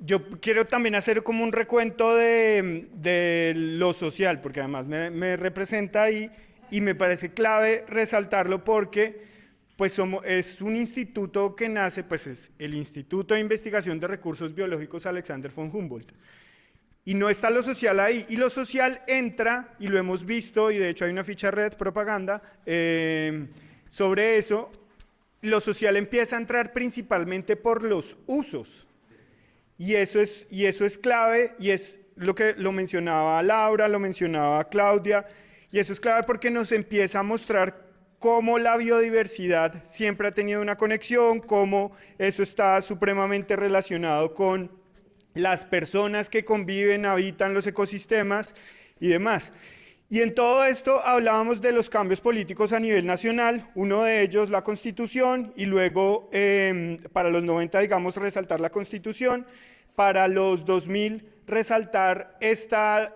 Yo quiero también hacer como un recuento de lo social, porque además me representa ahí y me parece clave resaltarlo porque pues es un instituto que nace, pues es el Instituto de Investigación de Recursos Biológicos Alexander von Humboldt. Y no está lo social ahí, y lo social entra, y lo hemos visto, y de hecho hay una ficha red propaganda sobre eso. Lo social empieza a entrar principalmente por los usos. Y eso es clave, y es lo que lo mencionaba Laura, lo mencionaba Claudia, y eso es clave porque nos empieza a mostrar cómo la biodiversidad siempre ha tenido una conexión, cómo eso está supremamente relacionado con las personas que conviven, habitan los ecosistemas y demás. Y en todo esto hablábamos de los cambios políticos a nivel nacional, uno de ellos la Constitución, y luego para los 90, digamos, resaltar la Constitución, para los 2000 resaltar esta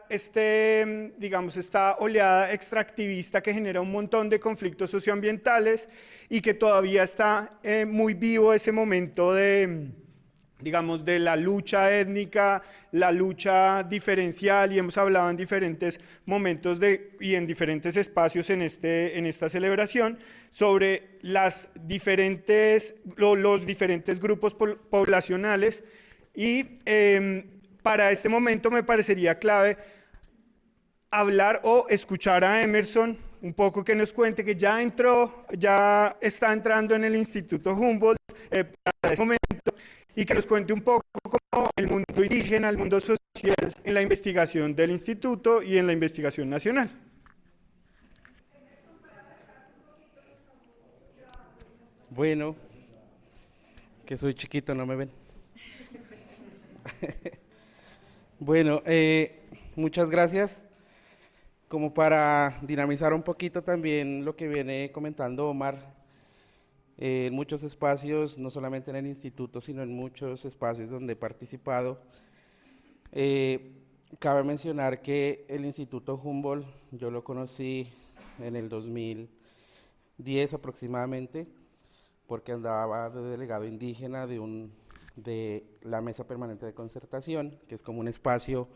oleada extractivista que genera un montón de conflictos socioambientales y que todavía está muy vivo ese momento de la lucha étnica, la lucha diferencial, y hemos hablado en diferentes momentos y en diferentes espacios en esta celebración sobre los diferentes grupos poblacionales. Y para este momento me parecería clave hablar o escuchar a Emerson un poco, que nos cuente que ya está entrando en el Instituto Humboldt para este momento, y que nos cuente un poco cómo el mundo indígena, el mundo social en la investigación del instituto y en la investigación nacional. Bueno, que soy chiquito, no me ven. Bueno, muchas gracias. Como para dinamizar un poquito también lo que viene comentando Omar, en muchos espacios, no solamente en el instituto, sino en muchos espacios donde he participado, cabe mencionar que el Instituto Humboldt yo lo conocí en el 2010 aproximadamente, porque andaba de delegado indígena de la Mesa Permanente de Concertación, que es como un espacio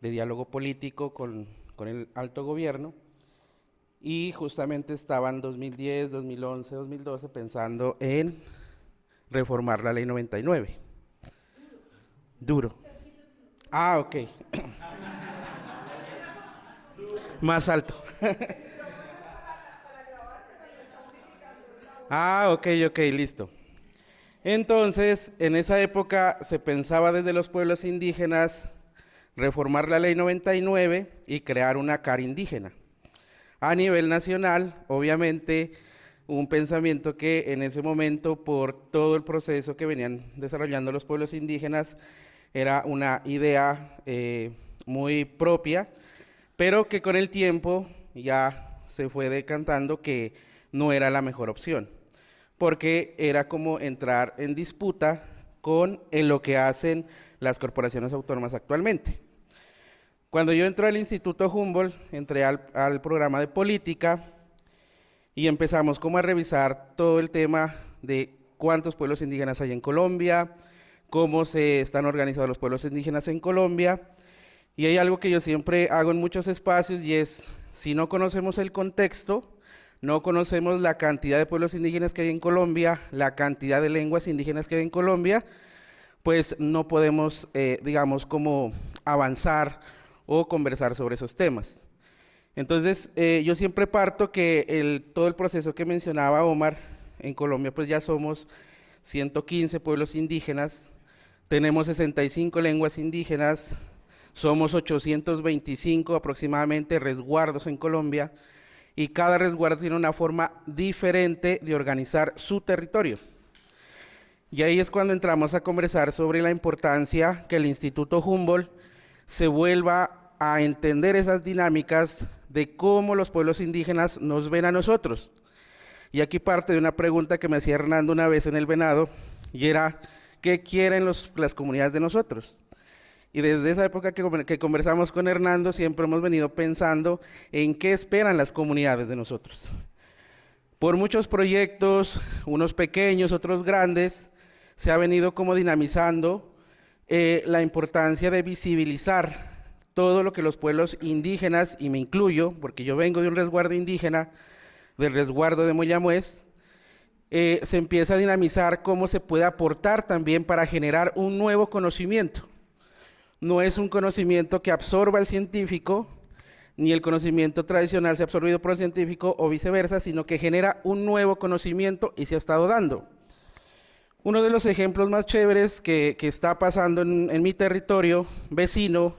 de diálogo político con el alto gobierno, y justamente estaban 2010, 2011, 2012 pensando en reformar la Ley 99. Duro. Ah, ok. Más alto. Ah, ok, listo. Entonces, en esa época se pensaba desde los pueblos indígenas reformar la Ley 99 y crear una CAR indígena. A nivel nacional, obviamente, un pensamiento que en ese momento, por todo el proceso que venían desarrollando los pueblos indígenas, era una idea muy propia, pero que con el tiempo ya se fue decantando que no era la mejor opción, porque era como entrar en disputa en lo que hacen las corporaciones autónomas actualmente. Cuando yo entré al Instituto Humboldt, entré al programa de política y empezamos como a revisar todo el tema de cuántos pueblos indígenas hay en Colombia, cómo se están organizados los pueblos indígenas en Colombia. Y hay algo que yo siempre hago en muchos espacios, y es, si no conocemos el contexto, no conocemos la cantidad de pueblos indígenas que hay en Colombia, la cantidad de lenguas indígenas que hay en Colombia, pues no podemos, digamos, como avanzar o conversar sobre esos temas. Entonces, yo siempre parto que todo el proceso que mencionaba Omar, en Colombia pues ya somos 115 pueblos indígenas, tenemos 65 lenguas indígenas, somos 825 aproximadamente resguardos en Colombia, y cada resguardo tiene una forma diferente de organizar su territorio. Y ahí es cuando entramos a conversar sobre la importancia que el Instituto Humboldt se vuelva a entender esas dinámicas de cómo los pueblos indígenas nos ven a nosotros. Y aquí parte de una pregunta que me hacía Hernando una vez en el Venado, y era, ¿qué quieren las comunidades de nosotros? Y desde esa época que conversamos con Hernando, siempre hemos venido pensando en qué esperan las comunidades de nosotros. Por muchos proyectos, unos pequeños, otros grandes, se ha venido como dinamizando la importancia de visibilizar todo lo que los pueblos indígenas, y me incluyo, porque yo vengo de un resguardo indígena, del resguardo de Moyamuez, se empieza a dinamizar cómo se puede aportar también para generar un nuevo conocimiento. No es un conocimiento que absorba el científico, ni el conocimiento tradicional se ha absorbido por el científico o viceversa, sino que genera un nuevo conocimiento, y se ha estado dando. Uno de los ejemplos más chéveres que está pasando en mi territorio vecino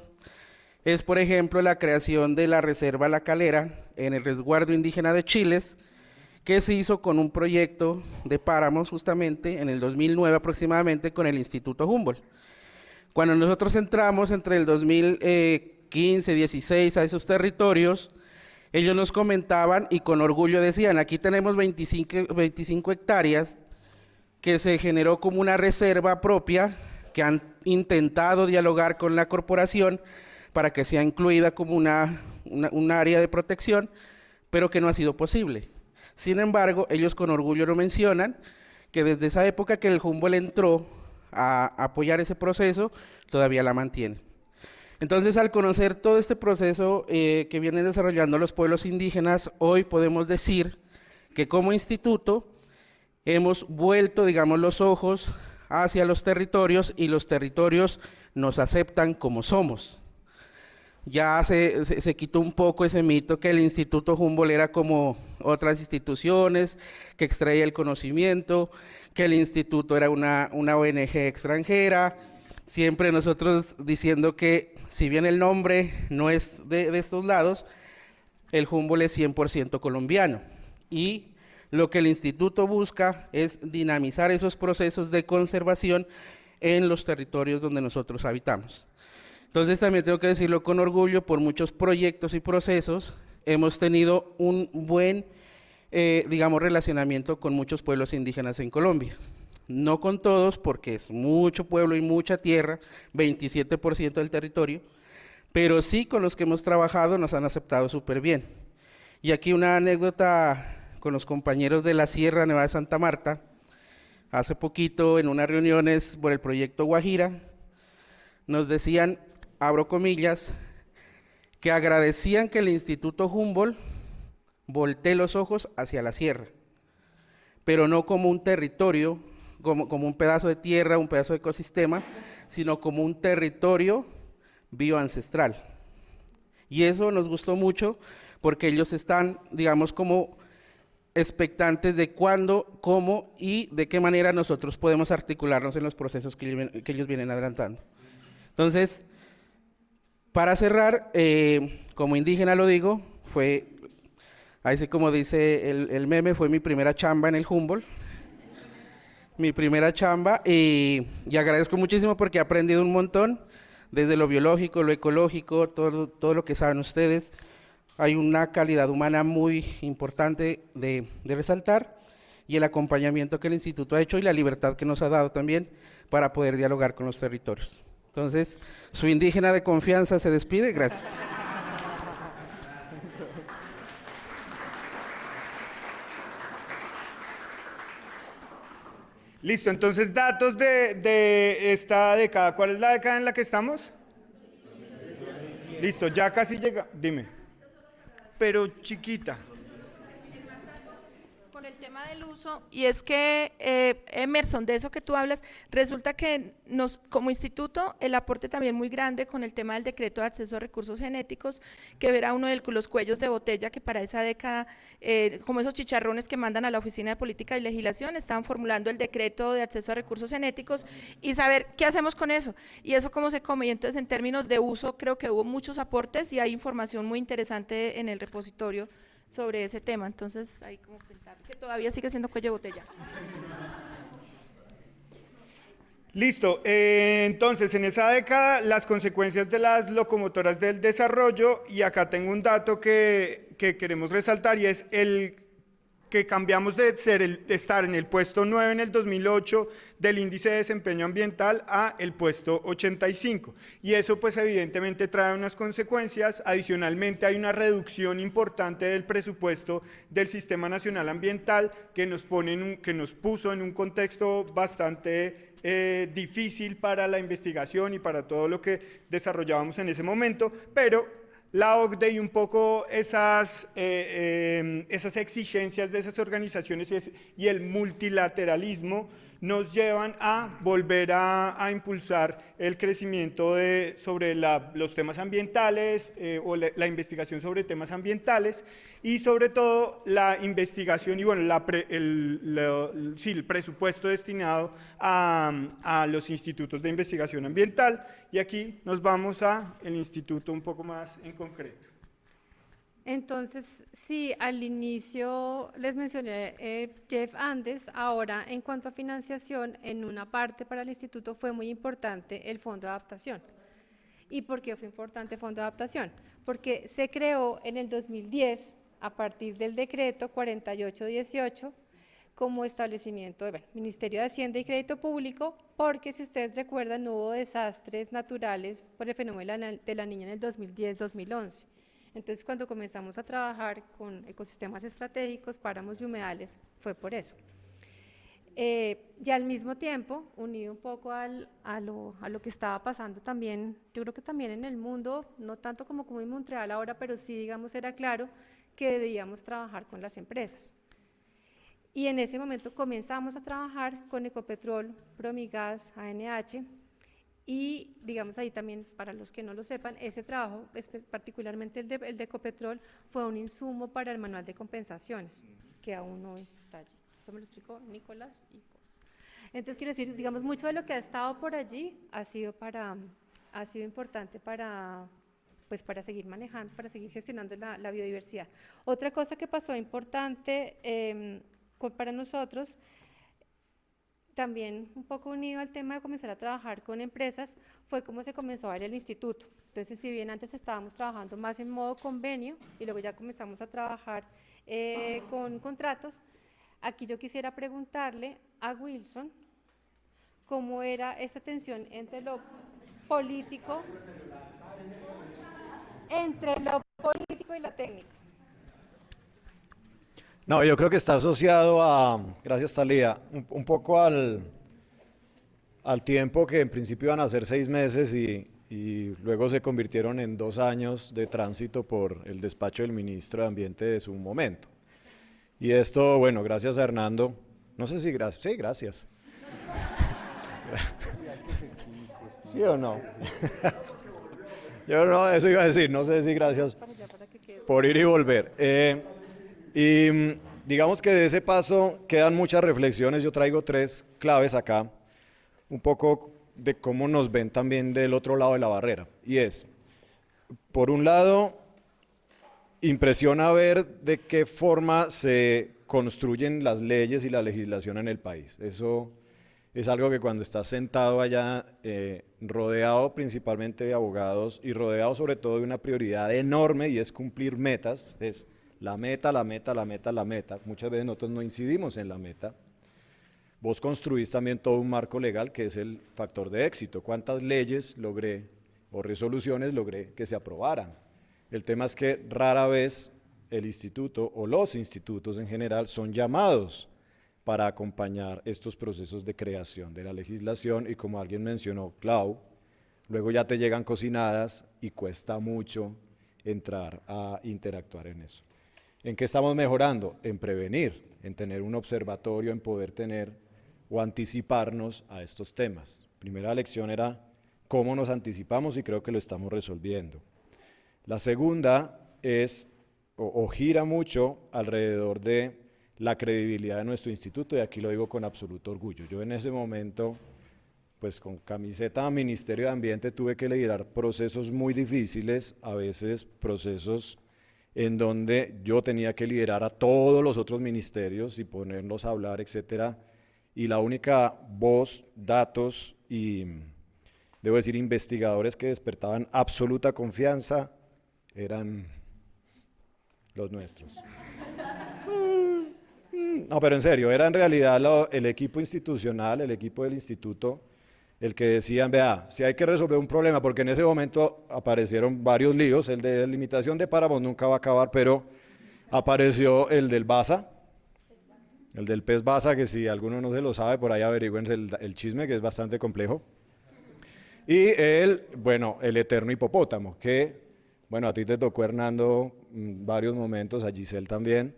es, por ejemplo, la creación de la Reserva La Calera en el resguardo indígena de Chiles, que se hizo con un proyecto de páramos justamente en el 2009 aproximadamente con el Instituto Humboldt. Cuando nosotros entramos entre el 2015, 16 a esos territorios, ellos nos comentaban y con orgullo decían, aquí tenemos 25 hectáreas que se generó como una reserva propia, que han intentado dialogar con la corporación para que sea incluida como un área de protección, pero que no ha sido posible. Sin embargo, ellos con orgullo lo mencionan, que desde esa época que el Humboldt entró a apoyar ese proceso, todavía la mantiene. Entonces, al conocer todo este proceso que vienen desarrollando los pueblos indígenas, hoy podemos decir que como instituto hemos vuelto, digamos, los ojos hacia los territorios y los territorios nos aceptan como somos. Ya se quitó un poco ese mito que el Instituto Humboldt era como otras instituciones, que extraía el conocimiento, que el instituto era una ONG extranjera, siempre nosotros diciendo que si bien el nombre no es de estos lados, el Humboldt es 100% colombiano y lo que el instituto busca es dinamizar esos procesos de conservación en los territorios donde nosotros habitamos. Entonces también tengo que decirlo con orgullo, por muchos proyectos y procesos hemos tenido un buen, digamos, relacionamiento con muchos pueblos indígenas en Colombia. No con todos, porque es mucho pueblo y mucha tierra, 27% del territorio, pero sí con los que hemos trabajado nos han aceptado súper bien. Y aquí una anécdota con los compañeros de la Sierra Nevada de Santa Marta, hace poquito en unas reuniones por el proyecto Guajira, nos decían, abro comillas, que agradecían que el Instituto Humboldt voltee los ojos hacia la sierra, pero no como un territorio, como un pedazo de tierra, un pedazo de ecosistema, sino como un territorio bioancestral. Y eso nos gustó mucho porque ellos están, digamos, como expectantes de cuándo, cómo y de qué manera nosotros podemos articularnos en los procesos que ellos vienen adelantando. Entonces, para cerrar, como indígena lo digo, fue, así como dice el meme, fue mi primera chamba en el Humboldt, mi primera chamba, y agradezco muchísimo porque he aprendido un montón, desde lo biológico, lo ecológico, todo lo que saben ustedes. Hay una calidad humana muy importante de resaltar y el acompañamiento que el instituto ha hecho y la libertad que nos ha dado también para poder dialogar con los territorios. Entonces, su indígena de confianza se despide. Gracias. Listo, entonces datos de esta década. ¿Cuál es la década en la que estamos? Listo, ya casi llega. Dime. Pero chiquita. Con el tema del uso, y es que, Emerson, de eso que tú hablas, resulta que como instituto, el aporte también muy grande con el tema del decreto de acceso a recursos genéticos, que era uno de los cuellos de botella que para esa década, como esos chicharrones que mandan a la Oficina de Política y Legislación, estaban formulando el decreto de acceso a recursos genéticos y saber qué hacemos con eso, y eso cómo se come. Y entonces, en términos de uso, creo que hubo muchos aportes y hay información muy interesante en el repositorio sobre ese tema. Entonces, ahí como pensar que todavía sigue siendo cuello de botella. Listo, entonces en esa década las consecuencias de las locomotoras del desarrollo, y acá tengo un dato que queremos resaltar, y es el que cambiamos de estar en el puesto 9 en el 2008 del índice de desempeño ambiental a el puesto 85. Y eso pues evidentemente trae unas consecuencias. Adicionalmente hay una reducción importante del presupuesto del Sistema Nacional Ambiental que nos puso en un contexto bastante difícil para la investigación y para todo lo que desarrollábamos en ese momento, pero la OCDE y un poco esas exigencias de esas organizaciones y el multilateralismo nos llevan a volver a impulsar el crecimiento sobre los temas ambientales o la investigación sobre temas ambientales y sobre todo la investigación y bueno, el presupuesto destinado a los institutos de investigación ambiental. Y aquí nos vamos al instituto un poco más en concreto. Entonces, sí, al inicio les mencioné Jeff Andes. Ahora, en cuanto a financiación, en una parte para el instituto fue muy importante el fondo de adaptación. ¿Y por qué fue importante el fondo de adaptación? Porque se creó en el 2010, a partir del decreto 4818, como establecimiento del Ministerio de Hacienda y Crédito Público, porque si ustedes recuerdan, hubo desastres naturales por el fenómeno de la Niña en el 2010-2011. Entonces, cuando comenzamos a trabajar con ecosistemas estratégicos, páramos y humedales, fue por eso. Y al mismo tiempo, unido un poco a lo que estaba pasando también, yo creo que también en el mundo, no tanto como en Montreal ahora, pero sí, digamos, era claro que debíamos trabajar con las empresas. Y en ese momento comenzamos a trabajar con Ecopetrol, Promigas, ANH, y digamos ahí también, para los que no lo sepan, ese trabajo, particularmente el de Ecopetrol, fue un insumo para el manual de compensaciones, que aún hoy está allí. Eso me lo explicó Nicolás. Entonces, quiero decir, digamos, mucho de lo que ha estado por allí ha sido importante para seguir manejando, para seguir gestionando la biodiversidad. Otra cosa que pasó importante para nosotros, también un poco unido al tema de comenzar a trabajar con empresas, fue cómo se comenzó a ver el instituto. Entonces, si bien antes estábamos trabajando más en modo convenio y luego ya comenzamos a trabajar con contratos, aquí yo quisiera preguntarle a Wilson cómo era esta tensión entre lo político y lo técnico. No, yo creo que está asociado a, gracias Talía, un poco al tiempo que en principio iban a ser 6 meses y luego se convirtieron en 2 años de tránsito por el despacho del ministro de Ambiente de su momento. Y esto, bueno, gracias a Hernando, no sé si gracias, sí, gracias. ¿Sí o no? Yo no, eso iba a decir, no sé si gracias por ir y volver. Y digamos que de ese paso quedan muchas reflexiones, yo traigo 3 claves acá, un poco de cómo nos ven también del otro lado de la barrera. Y es, por un lado, impresiona ver de qué forma se construyen las leyes y la legislación en el país. Eso es algo que cuando estás sentado allá, rodeado principalmente de abogados y rodeado sobre todo de una prioridad enorme y es cumplir metas, es la meta, la meta, la meta, la meta. Muchas veces nosotros no incidimos en la meta. Vos construís también todo un marco legal que es el factor de éxito. ¿Cuántas leyes logré o resoluciones logré que se aprobaran? El tema es que rara vez el instituto o los institutos en general son llamados para acompañar estos procesos de creación de la legislación y como alguien mencionó, Clau, luego ya te llegan cocinadas y cuesta mucho entrar a interactuar en eso. ¿En qué estamos mejorando? En prevenir, en tener un observatorio, en poder tener o anticiparnos a estos temas. Primera lección era cómo nos anticipamos y creo que lo estamos resolviendo. La segunda es, o gira mucho alrededor de la credibilidad de nuestro instituto y aquí lo digo con absoluto orgullo. Yo en ese momento, pues con camiseta Ministerio de Ambiente tuve que liderar procesos muy difíciles, a veces procesos en donde yo tenía que liderar a todos los otros ministerios y ponerlos a hablar, etcétera, y la única voz, datos y, debo decir, investigadores que despertaban absoluta confianza eran los nuestros. No, pero en serio, era en realidad el equipo institucional, el equipo del instituto, el que decían, vea, si hay que resolver un problema, porque en ese momento aparecieron varios líos, el de limitación de páramos nunca va a acabar, pero apareció el del Baza, el del pez Baza, que si alguno no se lo sabe, por ahí averigüense el chisme, que es bastante complejo, y bueno, el eterno hipopótamo, que, bueno, a ti te tocó, Hernando, varios momentos, a Giselle también,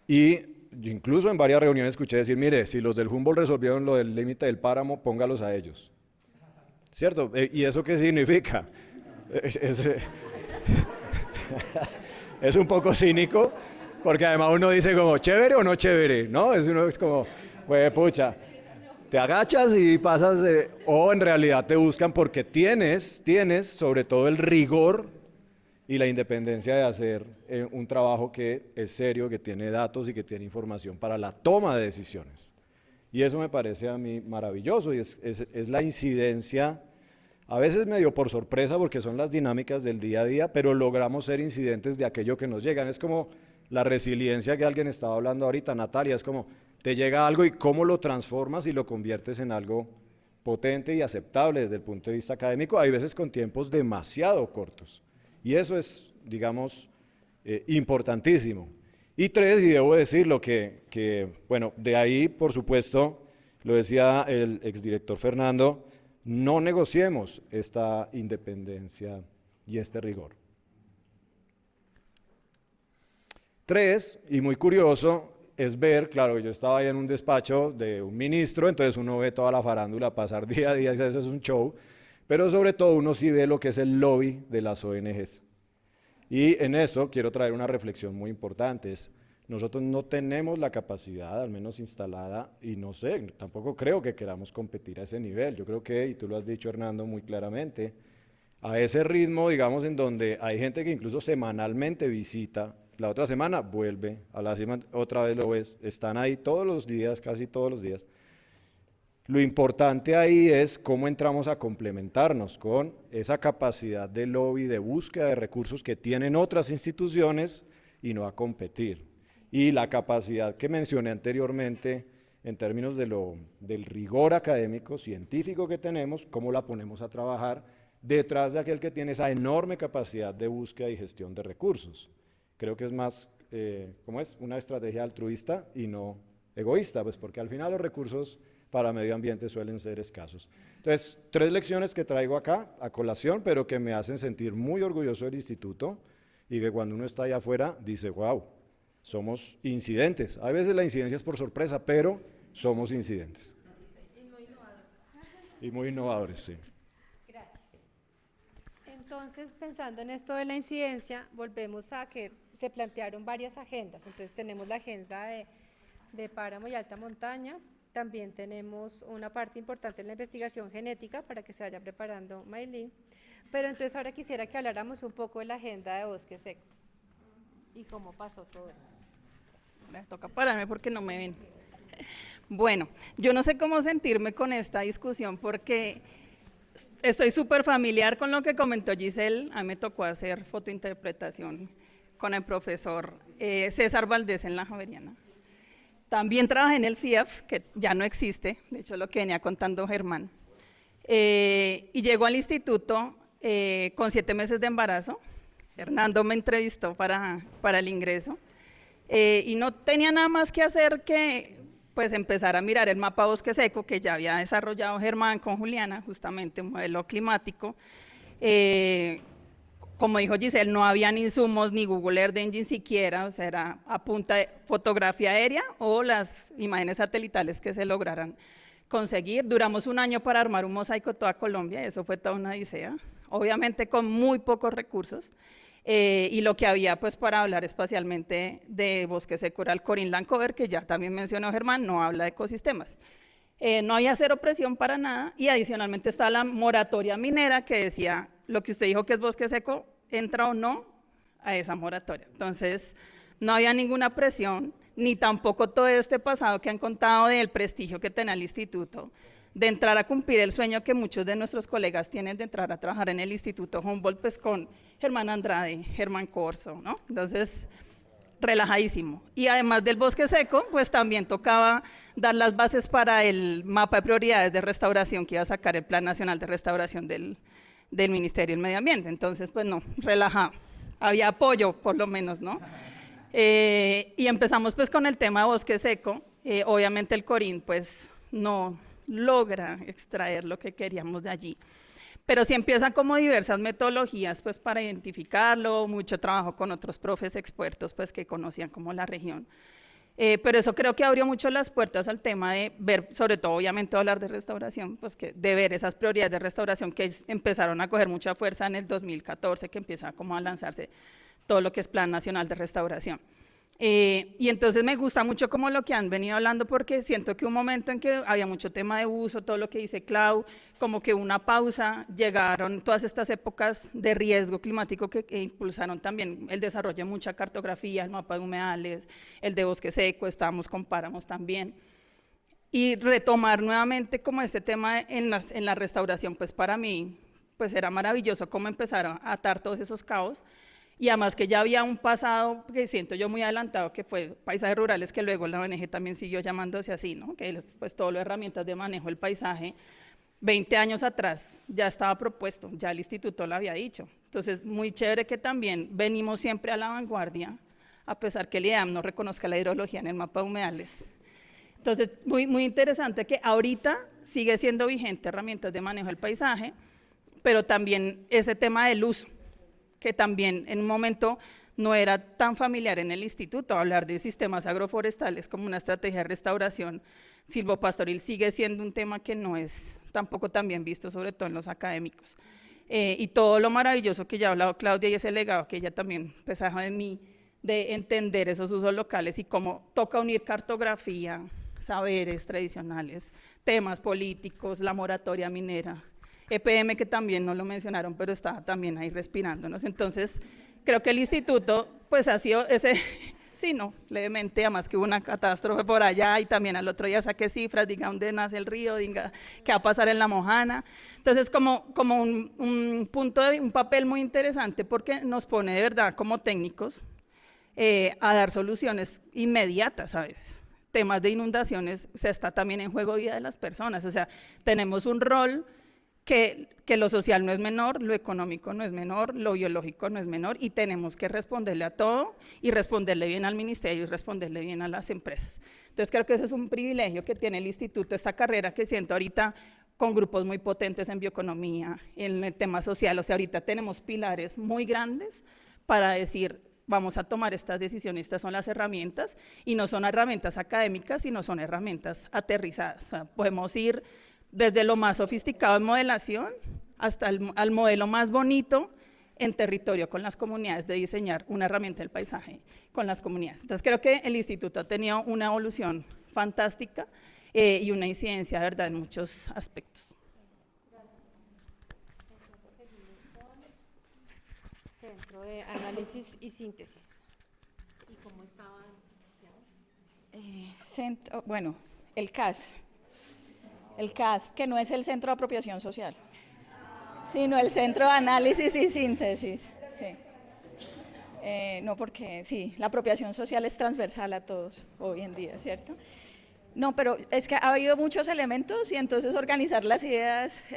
y incluso en varias reuniones escuché decir, mire, si los del Humboldt resolvieron lo del límite del páramo, póngalos a ellos. ¿Cierto? ¿Y eso qué significa? Es un poco cínico, porque además uno dice como, ¿chévere o no chévere? ¿No? Uno es como, pues pucha, te agachas y pasas o en realidad te buscan porque tienes sobre todo el rigor y la independencia de hacer un trabajo que es serio, que tiene datos y que tiene información para la toma de decisiones. Y eso me parece a mí maravilloso, y es la incidencia, a veces medio por sorpresa porque son las dinámicas del día a día, pero logramos ser incidentes de aquello que nos llegan. Es como la resiliencia que alguien estaba hablando ahorita, Natalia, es como te llega algo y cómo lo transformas y lo conviertes en algo potente y aceptable desde el punto de vista académico, hay veces con tiempos demasiado cortos. Y eso es, digamos, importantísimo. Y 3, y debo decirlo, bueno, de ahí, por supuesto, lo decía el exdirector Fernando, no negociemos esta independencia y este rigor. 3, y muy curioso, es ver, claro, yo estaba ahí en un despacho de un ministro, entonces uno ve toda la farándula pasar día a día, eso es un show, pero sobre todo uno sí ve lo que es el lobby de las ONGs. Y en eso quiero traer una reflexión muy importante, nosotros no tenemos la capacidad, al menos instalada, y no sé, tampoco creo que queramos competir a ese nivel. Yo creo que, y tú lo has dicho, Hernando, muy claramente, a ese ritmo, digamos, en donde hay gente que incluso semanalmente visita, la otra semana vuelve, a la semana otra vez lo ves, están ahí todos los días, casi todos los días. Lo importante ahí es cómo entramos a complementarnos con esa capacidad de lobby, de búsqueda de recursos que tienen otras instituciones y no a competir. Y la capacidad que mencioné anteriormente en términos del rigor académico, científico que tenemos, cómo la ponemos a trabajar detrás de aquel que tiene esa enorme capacidad de búsqueda y gestión de recursos. Creo que es más, ¿cómo es? Una estrategia altruista y no egoísta, pues porque al final los recursos para medio ambiente suelen ser escasos. Entonces, 3 lecciones que traigo acá a colación, pero que me hacen sentir muy orgulloso del instituto y que cuando uno está allá afuera dice, wow, somos incidentes. A veces la incidencia es por sorpresa, pero somos incidentes. Y muy innovadores, sí. Gracias. Entonces, pensando en esto de la incidencia, volvemos a que se plantearon varias agendas. Entonces tenemos la agenda de páramo y alta montaña, también tenemos una parte importante en la investigación genética para que se vaya preparando Maylin, pero entonces ahora quisiera que habláramos un poco de la agenda de bosque seco y cómo pasó todo eso. Me toca pararme porque no me ven. Bueno, yo no sé cómo sentirme con esta discusión porque estoy súper familiar con lo que comentó Giselle. A mí me tocó hacer fotointerpretación con el profesor César Valdés en la Javeriana. También trabajé en el CIAF, que ya no existe, de hecho lo que venía contando Germán. Y llegó al instituto con 7 meses de embarazo. Hernando me entrevistó para el ingreso y no tenía nada más que hacer que pues empezar a mirar el mapa bosque seco que ya había desarrollado Germán con Juliana, justamente un modelo climático. Como dijo Giselle, no habían insumos ni Google Earth Engine siquiera, o sea, era a punta de fotografía aérea o las imágenes satelitales que se lograran conseguir. Duramos un año para armar un mosaico toda Colombia, eso fue toda una odisea, obviamente con muy pocos recursos. Y lo que había pues para hablar espacialmente de bosque seco era el Corinne Lancover, que ya también mencionó Germán, no habla de ecosistemas. No había cero presión para nada y adicionalmente estaba la moratoria minera que decía, lo que usted dijo que es bosque seco, entra o no a esa moratoria. Entonces no había ninguna presión, ni tampoco todo este pasado que han contado del prestigio que tenía el instituto, de entrar a cumplir el sueño que muchos de nuestros colegas tienen de entrar a trabajar en el Instituto Humboldt, pues con Germán Andrade, Germán Corso, ¿no? Entonces, relajadísimo. Y además del bosque seco, pues también tocaba dar las bases para el mapa de prioridades de restauración que iba a sacar el Plan Nacional de Restauración del Ministerio del Medio Ambiente. Entonces, pues no, relajado. Había apoyo, por lo menos, ¿no? Y empezamos pues con el tema de bosque seco. Obviamente el Corinne, pues no logra extraer lo que queríamos de allí. Pero sí empiezan como diversas metodologías pues para identificarlo, mucho trabajo con otros profes expertos pues que conocían como la región. Pero eso creo que abrió mucho las puertas al tema de ver, sobre todo obviamente hablar de restauración, pues que de ver esas prioridades de restauración que empezaron a coger mucha fuerza en el 2014, que empieza como a lanzarse todo lo que es Plan Nacional de Restauración. Y entonces me gusta mucho como lo que han venido hablando, porque siento que un momento en que había mucho tema de uso, todo lo que dice Clau, como que una pausa, llegaron todas estas épocas de riesgo climático que impulsaron también el desarrollo de mucha cartografía, el mapa de humedales, el de bosque seco, estábamos con páramos también. Y retomar nuevamente como este tema en la restauración, pues para mí pues era maravilloso cómo empezaron a atar todos esos cabos. Y además que ya había un pasado que siento yo muy adelantado, que fue paisajes rurales, que luego la ONG también siguió llamándose así, ¿no? Que es pues todo las herramientas de manejo del paisaje. 20 años atrás ya estaba propuesto, ya el instituto lo había dicho. Entonces, muy chévere que también venimos siempre a la vanguardia, a pesar que el IDEAM no reconozca la hidrología en el mapa de humedales. Entonces, muy interesante que ahorita sigue siendo vigente herramientas de manejo del paisaje, pero también ese tema del uso, que también en un momento no era tan familiar en el instituto. Hablar de sistemas agroforestales como una estrategia de restauración silvopastoril sigue siendo un tema que no es tampoco tan bien visto, sobre todo en los académicos. Y todo lo maravilloso que ya ha hablado Claudia y ese legado que ella también pesaba de mí, de entender esos usos locales y cómo toca unir cartografía, saberes tradicionales, temas políticos, la moratoria minera, EPM, que también no lo mencionaron, pero está también ahí respirándonos. Entonces, creo que el instituto, pues ha sido ese, sí, no, levemente, además que hubo una catástrofe por allá y también al otro día saqué cifras, diga dónde nace el río, diga qué va a pasar en La Mojana. Entonces, como un papel muy interesante, porque nos pone de verdad como técnicos a dar soluciones inmediatas a veces. Temas de inundaciones, o sea, está también en juego vida de las personas, o sea, tenemos un rol que lo social no es menor, lo económico no es menor, lo biológico no es menor, y tenemos que responderle a todo y responderle bien al ministerio y responderle bien a las empresas. Entonces creo que eso es un privilegio que tiene el instituto, esta carrera que siento ahorita con grupos muy potentes en bioeconomía, en el tema social. O sea, ahorita tenemos pilares muy grandes para decir, vamos a tomar estas decisiones, estas son las herramientas, y no son herramientas académicas, sino son herramientas aterrizadas. O sea, podemos ir desde lo más sofisticado en modelación hasta al modelo más bonito en territorio con las comunidades, de diseñar una herramienta del paisaje con las comunidades. Entonces creo que el instituto ha tenido una evolución fantástica y una incidencia, ¿verdad?, en muchos aspectos. Centro de Análisis y Síntesis. ¿Y cómo estaba? Bueno, el CAS. El CAS, que no es el Centro de Apropiación Social, sino el Centro de Análisis y Síntesis. Sí. No, porque sí, la apropiación social es transversal a todos hoy en día, ¿cierto? No, pero es que ha habido muchos elementos y entonces organizar las ideas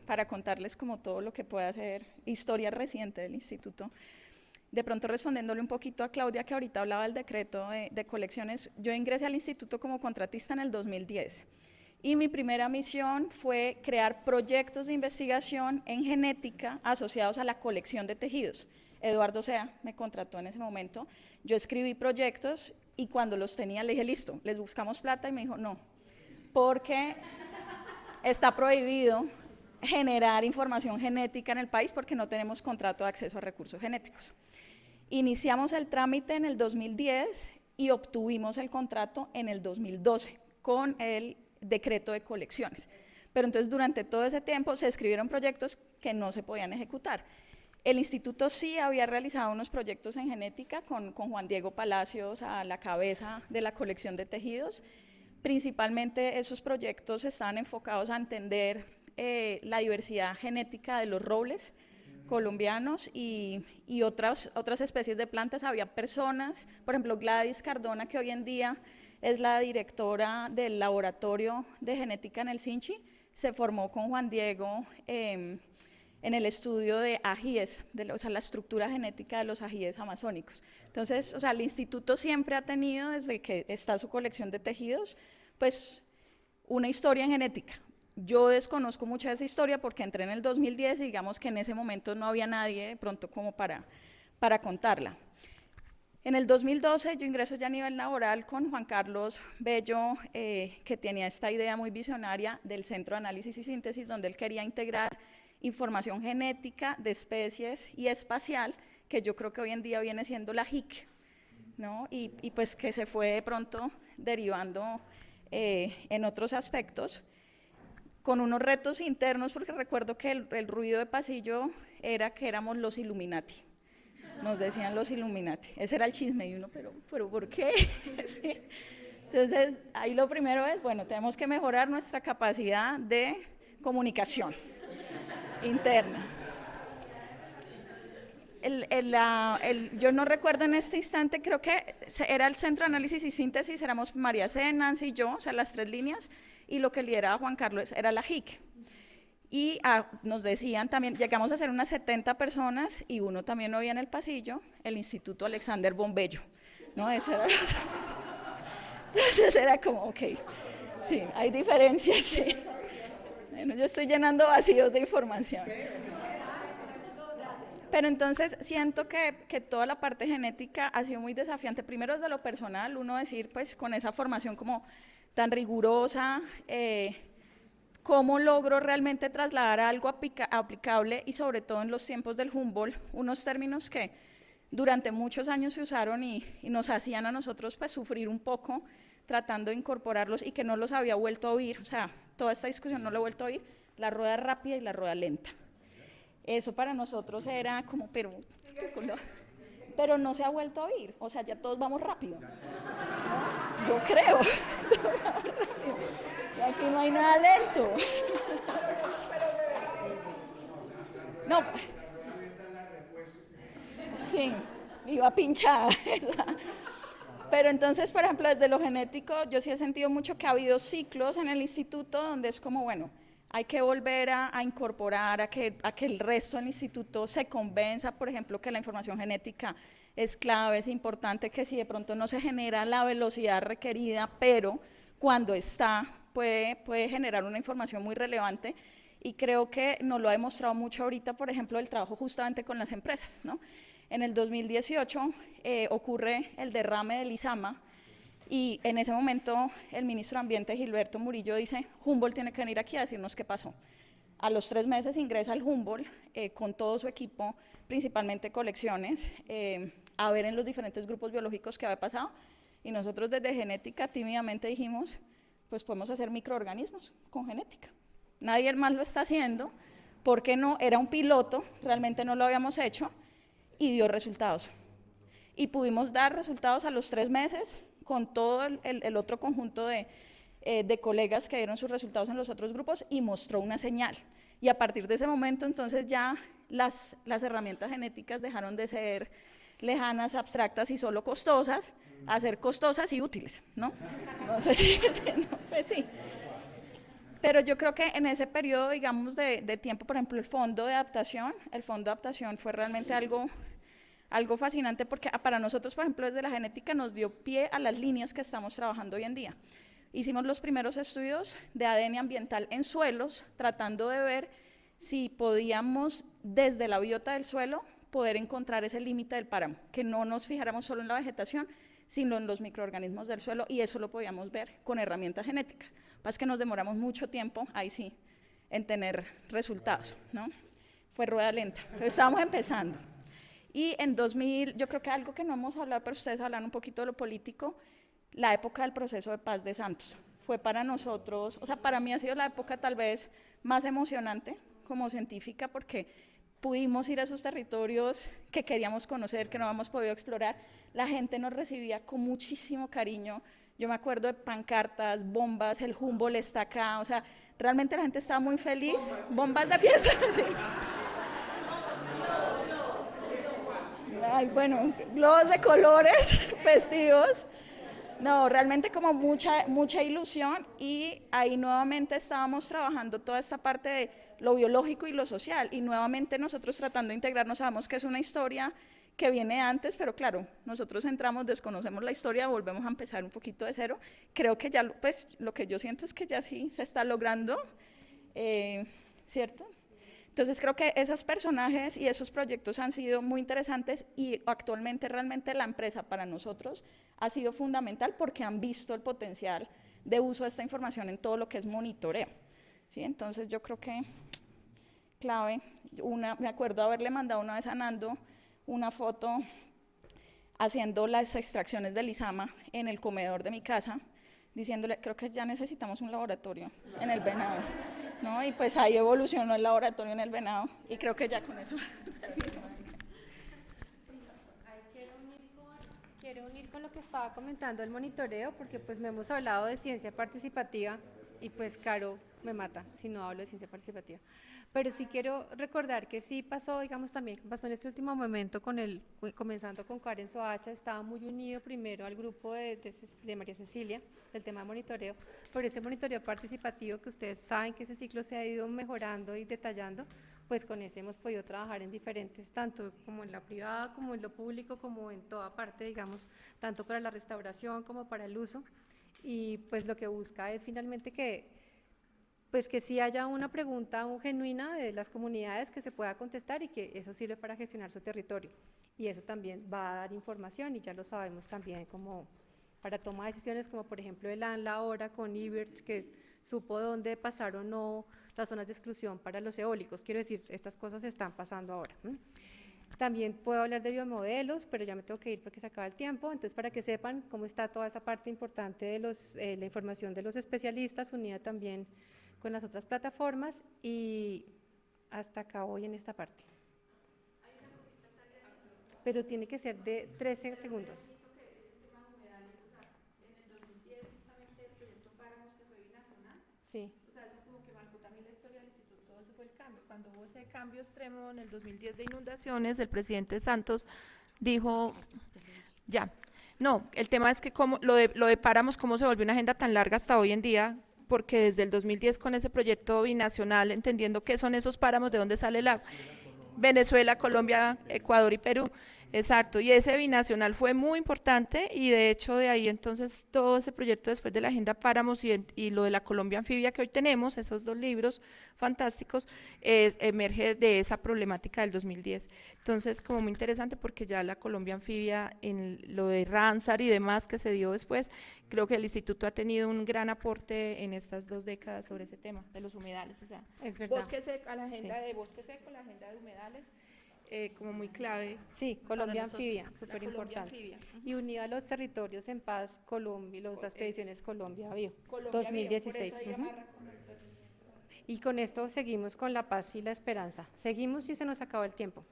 para contarles como todo lo que pueda ser historia reciente del instituto. De pronto respondiéndole un poquito a Claudia, que ahorita hablaba del decreto de colecciones, yo ingresé al instituto como contratista en el 2010. Y mi primera misión fue crear proyectos de investigación en genética asociados a la colección de tejidos. Eduardo Sea me contrató en ese momento. Yo escribí proyectos y cuando los tenía le dije, listo, les buscamos plata, y me dijo, no, porque está prohibido generar información genética en el país porque no tenemos contrato de acceso a recursos genéticos. Iniciamos el trámite en el 2010 y obtuvimos el contrato en el 2012 con el decreto de colecciones. Pero entonces durante todo ese tiempo se escribieron proyectos que no se podían ejecutar. El instituto sí había realizado unos proyectos en genética con Juan Diego Palacios a la cabeza de la colección de tejidos. Principalmente esos proyectos estaban enfocados a entender la diversidad genética de los robles colombianos y otras especies de plantas. Había personas, por ejemplo Gladys Cardona, que hoy en día es la directora del laboratorio de genética en el Sinchi, se formó con Juan Diego en el estudio de ajíes, o sea, la estructura genética de los ajíes amazónicos. Entonces, o sea, el instituto siempre ha tenido, desde que está su colección de tejidos, pues una historia en genética. Yo desconozco mucha de esa historia porque entré en el 2010 y digamos que en ese momento no había nadie de pronto como para contarla. En el 2012 yo ingreso ya a nivel laboral con Juan Carlos Bello, que tenía esta idea muy visionaria del Centro de Análisis y Síntesis, donde él quería integrar información genética de especies y espacial, que yo creo que hoy en día viene siendo la JIC ¿no? Y pues que se fue de pronto derivando en otros aspectos, con unos retos internos, porque recuerdo que el ruido de pasillo era que éramos los Illuminati. Nos decían los Illuminati. Ese era el chisme y uno, pero ¿por qué? Sí. Entonces, ahí lo primero es, bueno, tenemos que mejorar nuestra capacidad de comunicación interna. Yo no recuerdo en este instante, creo que era el Centro de Análisis y Síntesis, éramos María C., Nancy y yo, o sea, las 3 líneas, y lo que lideraba Juan Carlos era la JIC. Y nos decían también, llegamos a ser unas 70 personas y uno también no había en el pasillo, el Instituto Alexander Bombello, ¿no? Ese era Entonces era como, ok, sí, hay diferencias, sí. Bueno, yo estoy llenando vacíos de información. Pero entonces siento que toda la parte genética ha sido muy desafiante. Primero desde lo personal, uno decir, pues con esa formación como tan rigurosa, cómo logro realmente trasladar algo aplicable y sobre todo en los tiempos del Humboldt, unos términos que durante muchos años se usaron y nos hacían a nosotros pues sufrir un poco tratando de incorporarlos y que no los había vuelto a oír, o sea, toda esta discusión no la he vuelto a oír, la rueda rápida y la rueda lenta. Eso para nosotros era como, pero no se ha vuelto a oír, o sea, ya todos vamos rápido, ¿no? Yo creo, todos vamos rápido. Y aquí no hay nada lento. No. Sí, iba pinchada. Pero entonces, por ejemplo, desde lo genético, yo sí he sentido mucho que ha habido ciclos en el instituto donde es como, bueno, hay que volver a incorporar, a que el resto del instituto se convenza, por ejemplo, que la información genética es clave, es importante, que si de pronto no se genera la velocidad requerida, pero cuando está, puede generar una información muy relevante. Y creo que nos lo ha demostrado mucho ahorita, por ejemplo, el trabajo justamente con las empresas, ¿no? En el 2018 ocurre el derrame del Lizama y en ese momento el ministro de Ambiente, Gilberto Murillo, dice, Humboldt tiene que venir aquí a decirnos qué pasó. A los 3 meses ingresa al Humboldt con todo su equipo, principalmente colecciones, a ver en los diferentes grupos biológicos qué había pasado y nosotros desde genética tímidamente dijimos, pues podemos hacer microorganismos con genética. Nadie más lo está haciendo, ¿por qué no? Era un piloto, realmente no lo habíamos hecho y dio resultados. Y pudimos dar resultados a los 3 meses con todo el otro conjunto de colegas que dieron sus resultados en los otros grupos y mostró una señal. Y a partir de ese momento, entonces ya las herramientas genéticas dejaron de ser lejanas, abstractas y solo costosas, a ser costosas y útiles, ¿no? No sé si pues sí. Pero yo creo que en ese periodo, digamos, de tiempo, por ejemplo, el fondo de adaptación fue realmente algo fascinante porque para nosotros, por ejemplo, desde la genética nos dio pie a las líneas que estamos trabajando hoy en día. Hicimos los primeros estudios de ADN ambiental en suelos, tratando de ver si podíamos, desde la biota del suelo, poder encontrar ese límite del páramo, que no nos fijáramos solo en la vegetación, sino en los microorganismos del suelo, y eso lo podíamos ver con herramientas genéticas. Pasa que nos demoramos mucho tiempo, ahí sí, en tener resultados, ¿no? Fue rueda lenta, pero estábamos empezando. Y en 2000, yo creo que algo que no hemos hablado, pero ustedes hablan un poquito de lo político, la época del proceso de paz de Santos. Fue para nosotros, o sea, para mí ha sido la época tal vez más emocionante como científica, porque pudimos ir a esos territorios que queríamos conocer, que no habíamos podido explorar. La gente nos recibía con muchísimo cariño. Yo me acuerdo de pancartas, bombas, el Humboldt está acá, o sea, realmente la gente estaba muy feliz. Bombas de fiesta, sí. Ay, bueno, globos de colores festivos. No, realmente como mucha ilusión, y ahí nuevamente estábamos trabajando toda esta parte de lo biológico y lo social, y nuevamente nosotros tratando de integrarnos, sabemos que es una historia que viene antes, pero claro, nosotros entramos, desconocemos la historia, volvemos a empezar un poquito de cero. Creo que ya, pues, lo que yo siento es que ya sí se está logrando, ¿cierto? Entonces creo que esos personajes y esos proyectos han sido muy interesantes, y actualmente realmente la empresa para nosotros ha sido fundamental porque han visto el potencial de uso de esta información en todo lo que es monitoreo, ¿sí? Entonces yo creo que clave, me acuerdo haberle mandado una vez a Nando una foto haciendo las extracciones del Lizama en el comedor de mi casa, diciéndole, creo que ya necesitamos un laboratorio en el Venado, ¿no? Y pues ahí evolucionó el laboratorio en el Venado, y creo que ya con eso. Quiero unir con lo que estaba comentando el monitoreo, porque pues no hemos hablado de ciencia participativa y pues Caro me mata si no hablo de ciencia participativa. Pero sí quiero recordar que sí pasó, digamos también pasó en este último momento comenzando con Karen Soacha, estaba muy unido primero al grupo de María Cecilia, del tema de monitoreo, pero ese monitoreo participativo que ustedes saben que ese ciclo se ha ido mejorando y detallando, pues con ese hemos podido trabajar en diferentes, tanto como en la privada, como en lo público, como en toda parte, digamos, tanto para la restauración como para el uso, y pues lo que busca es finalmente que sí haya una pregunta genuina de las comunidades que se pueda contestar y que eso sirve para gestionar su territorio. Y eso también va a dar información, y ya lo sabemos también como para toma de decisiones, como por ejemplo el ANLA ahora con Iberts, que supo dónde pasar o no las zonas de exclusión para los eólicos. Quiero decir, estas cosas están pasando ahora. También puedo hablar de biomodelos, pero ya me tengo que ir porque se acaba el tiempo. Entonces, para que sepan cómo está toda esa parte importante de la información de los especialistas, unida también con las otras plataformas, y hasta acá voy en esta parte. Pero tiene que ser de 13 segundos. Sí. O sea, eso como que marcó también la historia del instituto, todo ese fue el cambio. Cuando hubo ese cambio extremo en el 2010 de inundaciones, el presidente Santos dijo, ya. No, el tema es que lo de páramos, cómo se volvió una agenda tan larga hasta hoy en día, porque desde el 2010 con ese proyecto binacional, entendiendo qué son esos páramos, de dónde sale el agua. Venezuela, Colombia, Ecuador y Perú. Exacto, y ese binacional fue muy importante, y de hecho de ahí entonces todo ese proyecto después de la Agenda Páramos y lo de la Colombia Anfibia que hoy tenemos, esos dos libros fantásticos, emerge de esa problemática del 2010. Entonces, como muy interesante, porque ya la Colombia Anfibia, en lo de Ramsar y demás que se dio después, creo que el instituto ha tenido un gran aporte en estas 2 décadas sobre ese tema de los humedales, o sea, es verdad. Bosque seco, a la agenda Sí. de bosque seco, la agenda de humedales, como muy clave. Sí, Colombia nosotros, Anfibia, la súper Colombia importante. Anfibia. Y unida a los territorios en paz, Colombia, las expediciones Colombia Bio, Colombia 2016. Bio, por eso ahí amarra con Y con esto seguimos con la paz y la esperanza. Seguimos y se nos acabó el tiempo.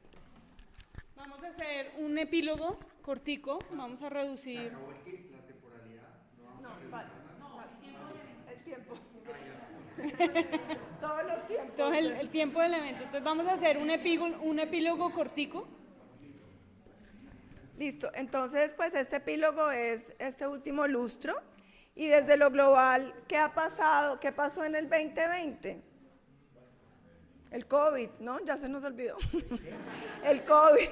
Vamos a hacer un epílogo cortico, vamos a reducir. El tiempo. Todos los tiempos. Todo el tiempo del evento. Entonces vamos a hacer un epílogo cortico. Listo, entonces pues este epílogo es este último lustro, y desde lo global, ¿qué ha pasado? ¿Qué pasó en el 2020? El COVID, ¿no? Ya se nos olvidó. El COVID.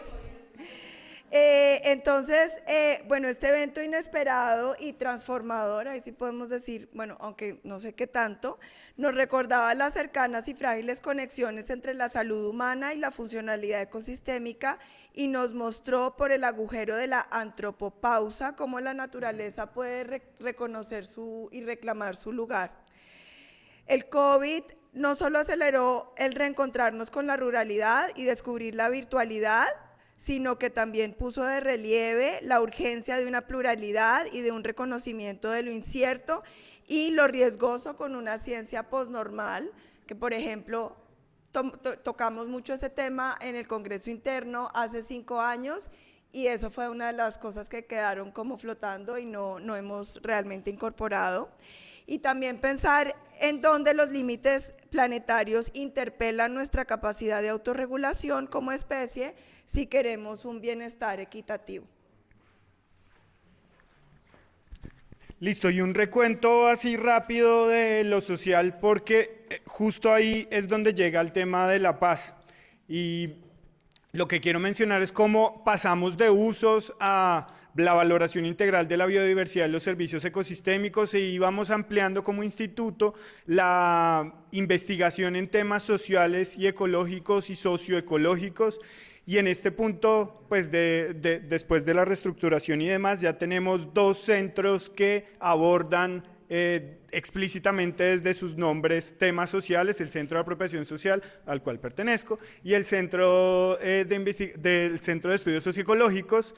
Entonces, bueno, este evento inesperado y transformador, ahí sí podemos decir, bueno, aunque no sé qué tanto, nos recordaba las cercanas y frágiles conexiones entre la salud humana y la funcionalidad ecosistémica, y nos mostró por el agujero de la antropopausa cómo la naturaleza puede reconocer y reclamar su lugar. El COVID no solo aceleró el reencontrarnos con la ruralidad y descubrir la virtualidad, sino que también puso de relieve la urgencia de una pluralidad y de un reconocimiento de lo incierto y lo riesgoso con una ciencia posnormal, que por ejemplo tocamos mucho ese tema en el Congreso Interno hace 5 años, y eso fue una de las cosas que quedaron como flotando y no hemos realmente incorporado. Y también pensar en dónde los límites planetarios interpelan nuestra capacidad de autorregulación como especie si queremos un bienestar equitativo. Listo, y un recuento así rápido de lo social, porque justo ahí es donde llega el tema de la paz. Y lo que quiero mencionar es cómo pasamos de usos a la valoración integral de la biodiversidad y los servicios ecosistémicos, e íbamos ampliando como instituto la investigación en temas sociales y ecológicos y socioecológicos. Y en este punto, pues después de la reestructuración y demás, ya tenemos 2 centros que abordan explícitamente desde sus nombres temas sociales: el Centro de Apropiación Social, al cual pertenezco, y el Centro del Centro de Estudios Socioecológicos.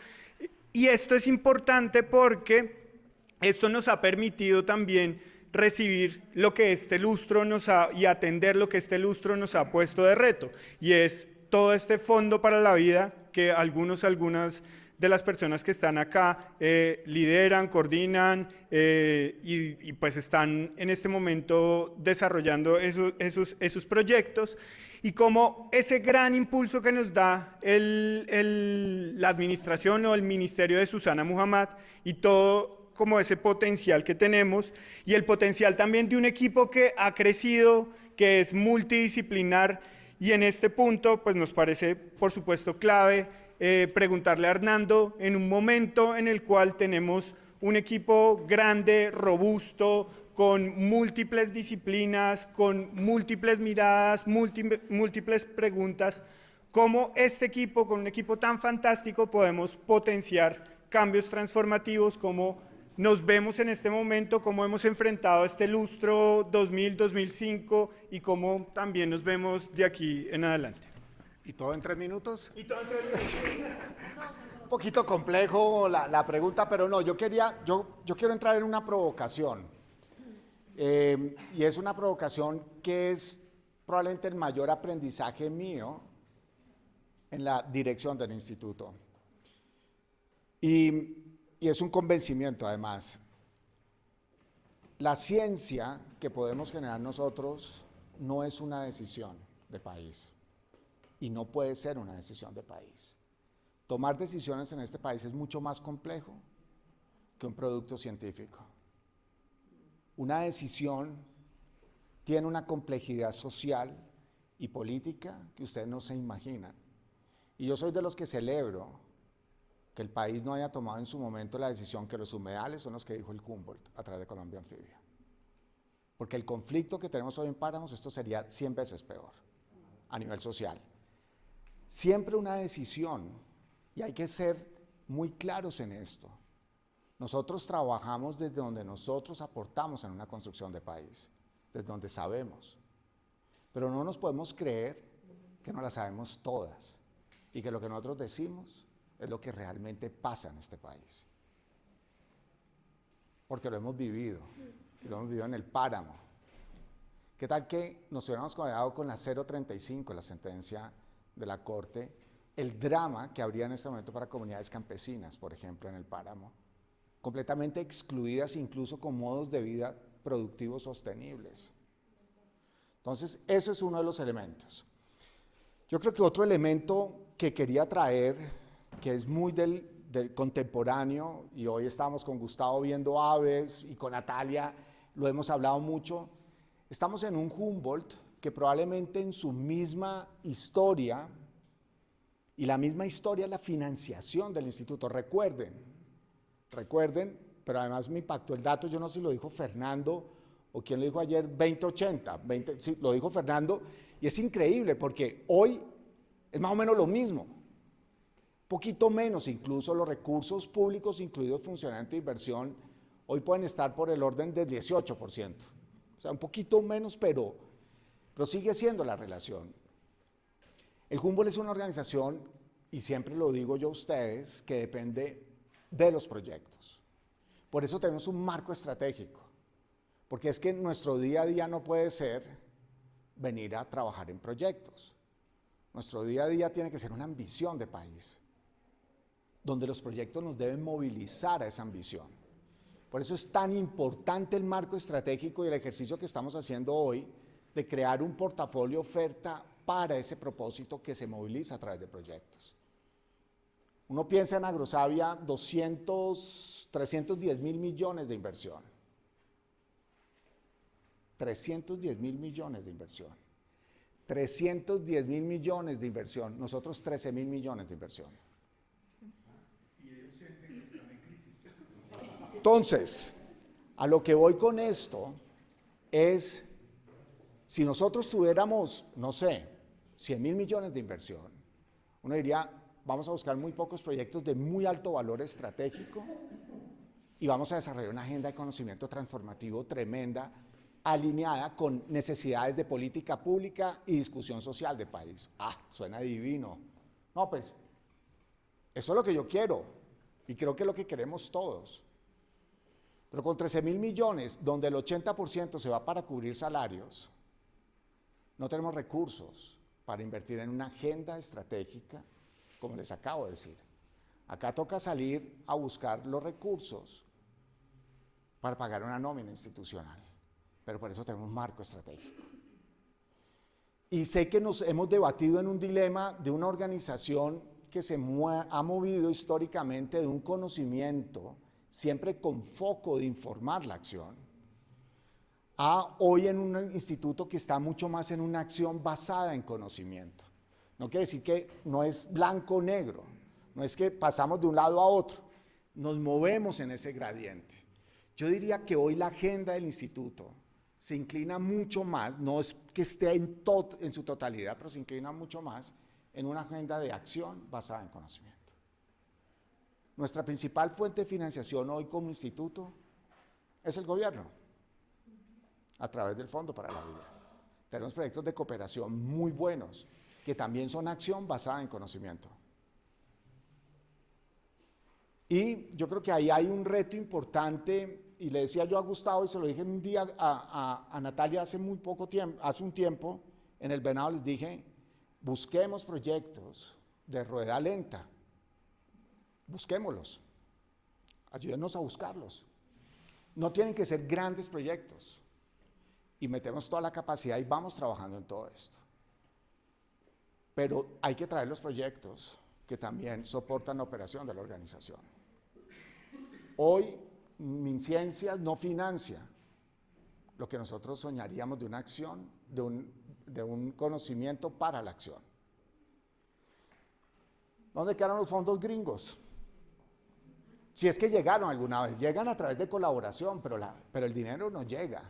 Y esto es importante porque esto nos ha permitido también recibir lo que este lustro y atender lo que este lustro nos ha puesto de reto, y es todo este Fondo para la Vida que algunas de las personas que están acá lideran, coordinan y pues están en este momento desarrollando esos proyectos, y como ese gran impulso que nos da la administración o el ministerio de Susana Muhammad y todo como ese potencial que tenemos, y el potencial también de un equipo que ha crecido, que es multidisciplinar, y en este punto pues nos parece por supuesto clave preguntarle a Hernando en un momento en el cual tenemos un equipo grande, robusto, con múltiples disciplinas, con múltiples miradas, múltiples preguntas, cómo este equipo, con un equipo tan fantástico, podemos potenciar cambios transformativos, cómo nos vemos en este momento, cómo hemos enfrentado este lustro 2000-2005 y cómo también nos vemos de aquí en adelante. ¿Y todo en 3 minutos? Y todo en 3 minutos. Un poquito complejo la pregunta, pero no, yo quiero entrar en una provocación. Y es una provocación que es probablemente el mayor aprendizaje mío en la dirección del instituto. Y es un convencimiento además. La ciencia que podemos generar nosotros no es una decisión de país y no puede ser una decisión de país. Tomar decisiones en este país es mucho más complejo que un producto científico. Una decisión tiene una complejidad social y política que ustedes no se imaginan. Y yo soy de los que celebro que el país no haya tomado en su momento la decisión que los humedales son los que dijo el Humboldt a través de Colombia Anfibia. Porque el conflicto que tenemos hoy en Páramos, esto sería 100 veces peor a nivel social. Siempre una decisión, y hay que ser muy claros en esto. Nosotros trabajamos desde donde nosotros aportamos en una construcción de país, desde donde sabemos. Pero no nos podemos creer que no las sabemos todas y que lo que nosotros decimos es lo que realmente pasa en este país. Porque lo hemos vivido, y lo hemos vivido en el Páramo. ¿Qué tal que nos hubiéramos quedado con la 035, la sentencia de la Corte, el drama que habría en este momento para comunidades campesinas, por ejemplo, en el Páramo, completamente excluidas incluso con modos de vida productivos sostenibles? Entonces, eso es uno de los elementos. Yo creo que otro elemento que quería traer, que es muy del contemporáneo, y hoy estamos con Gustavo viendo aves y con Natalia lo hemos hablado mucho, estamos en un Humboldt que probablemente en su misma historia, y la misma historia es la financiación del instituto. Recuerden, pero además me impactó el dato, yo no sé si lo dijo Fernando o quién lo dijo ayer, 2080, sí, lo dijo Fernando, y es increíble porque hoy es más o menos lo mismo. Poquito menos, incluso los recursos públicos, incluidos funcionamiento de inversión, hoy pueden estar por el orden del 18%. O sea, un poquito menos, pero sigue siendo la relación. El Humboldt es una organización, y siempre lo digo yo a ustedes, que depende de los proyectos. Por eso tenemos un marco estratégico, porque es que nuestro día a día no puede ser venir a trabajar en proyectos. Nuestro día a día tiene que ser una ambición de país, donde los proyectos nos deben movilizar a esa ambición. Por eso es tan importante el marco estratégico y el ejercicio que estamos haciendo hoy de crear un portafolio oferta para ese propósito que se moviliza a través de proyectos. Uno piensa en Agrosavia, 310 mil millones de inversión. 310 mil millones de inversión. 310 mil millones de inversión. Nosotros 13 mil millones de inversión. Entonces, a lo que voy con esto es, si nosotros tuviéramos, no sé, 100 mil millones de inversión, uno diría, vamos a buscar muy pocos proyectos de muy alto valor estratégico y vamos a desarrollar una agenda de conocimiento transformativo tremenda, alineada con necesidades de política pública y discusión social de país. Ah, suena divino. No, pues, eso es lo que yo quiero. Y creo que es lo que queremos todos. Pero con 13.000 millones, donde el 80% se va para cubrir salarios, no tenemos recursos para invertir en una agenda estratégica, como les acabo de decir. Acá toca salir a buscar los recursos para pagar una nómina institucional, pero por eso tenemos un marco estratégico. Y sé que nos hemos debatido en un dilema de una organización que ha movido históricamente de un conocimiento, siempre con foco de informar la acción, a hoy en un instituto que está mucho más en una acción basada en conocimiento. No quiere decir que no es blanco o negro, no es que pasamos de un lado a otro, nos movemos en ese gradiente. Yo diría que hoy la agenda del instituto se inclina mucho más, no es que esté en su totalidad, pero se inclina mucho más en una agenda de acción basada en conocimiento. Nuestra principal fuente de financiación hoy como instituto es el gobierno, a través del Fondo para la Vida. Tenemos proyectos de cooperación muy buenos, que también son acción basada en conocimiento. Y yo creo que ahí hay un reto importante, y le decía yo a Gustavo, y se lo dije un día a Natalia hace muy poco tiempo, hace un tiempo, en el Venado les dije, busquemos proyectos de rueda lenta, busquémoslos, ayúdenos a buscarlos. No tienen que ser grandes proyectos, y metemos toda la capacidad y vamos trabajando en todo esto. Pero hay que traer los proyectos que también soportan la operación de la organización. Hoy, MinCiencias no financia lo que nosotros soñaríamos de una acción, de un conocimiento para la acción. ¿Dónde quedaron los fondos gringos? Si es que llegaron alguna vez, llegan a través de colaboración, pero el dinero no llega.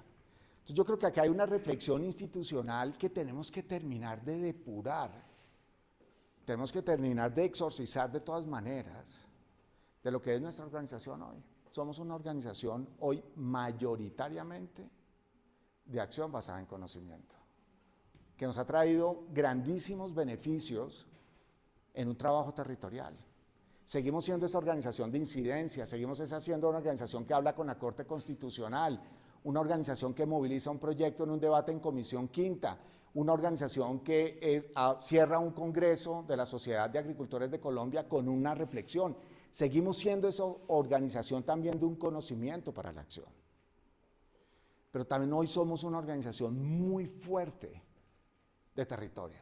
Entonces yo creo que acá hay una reflexión institucional que tenemos que terminar de depurar. Tenemos que terminar de exorcizar de todas maneras de lo que es nuestra organización hoy. Somos una organización hoy mayoritariamente de acción basada en conocimiento, que nos ha traído grandísimos beneficios en un trabajo territorial. Seguimos siendo esa organización de incidencia, seguimos siendo una organización que habla con la Corte Constitucional, una organización que moviliza un proyecto en un debate en Comisión Quinta, una organización que cierra un congreso de la Sociedad de Agricultores de Colombia con una reflexión. Seguimos siendo esa organización también de un conocimiento para la acción. Pero también hoy somos una organización muy fuerte de territorio.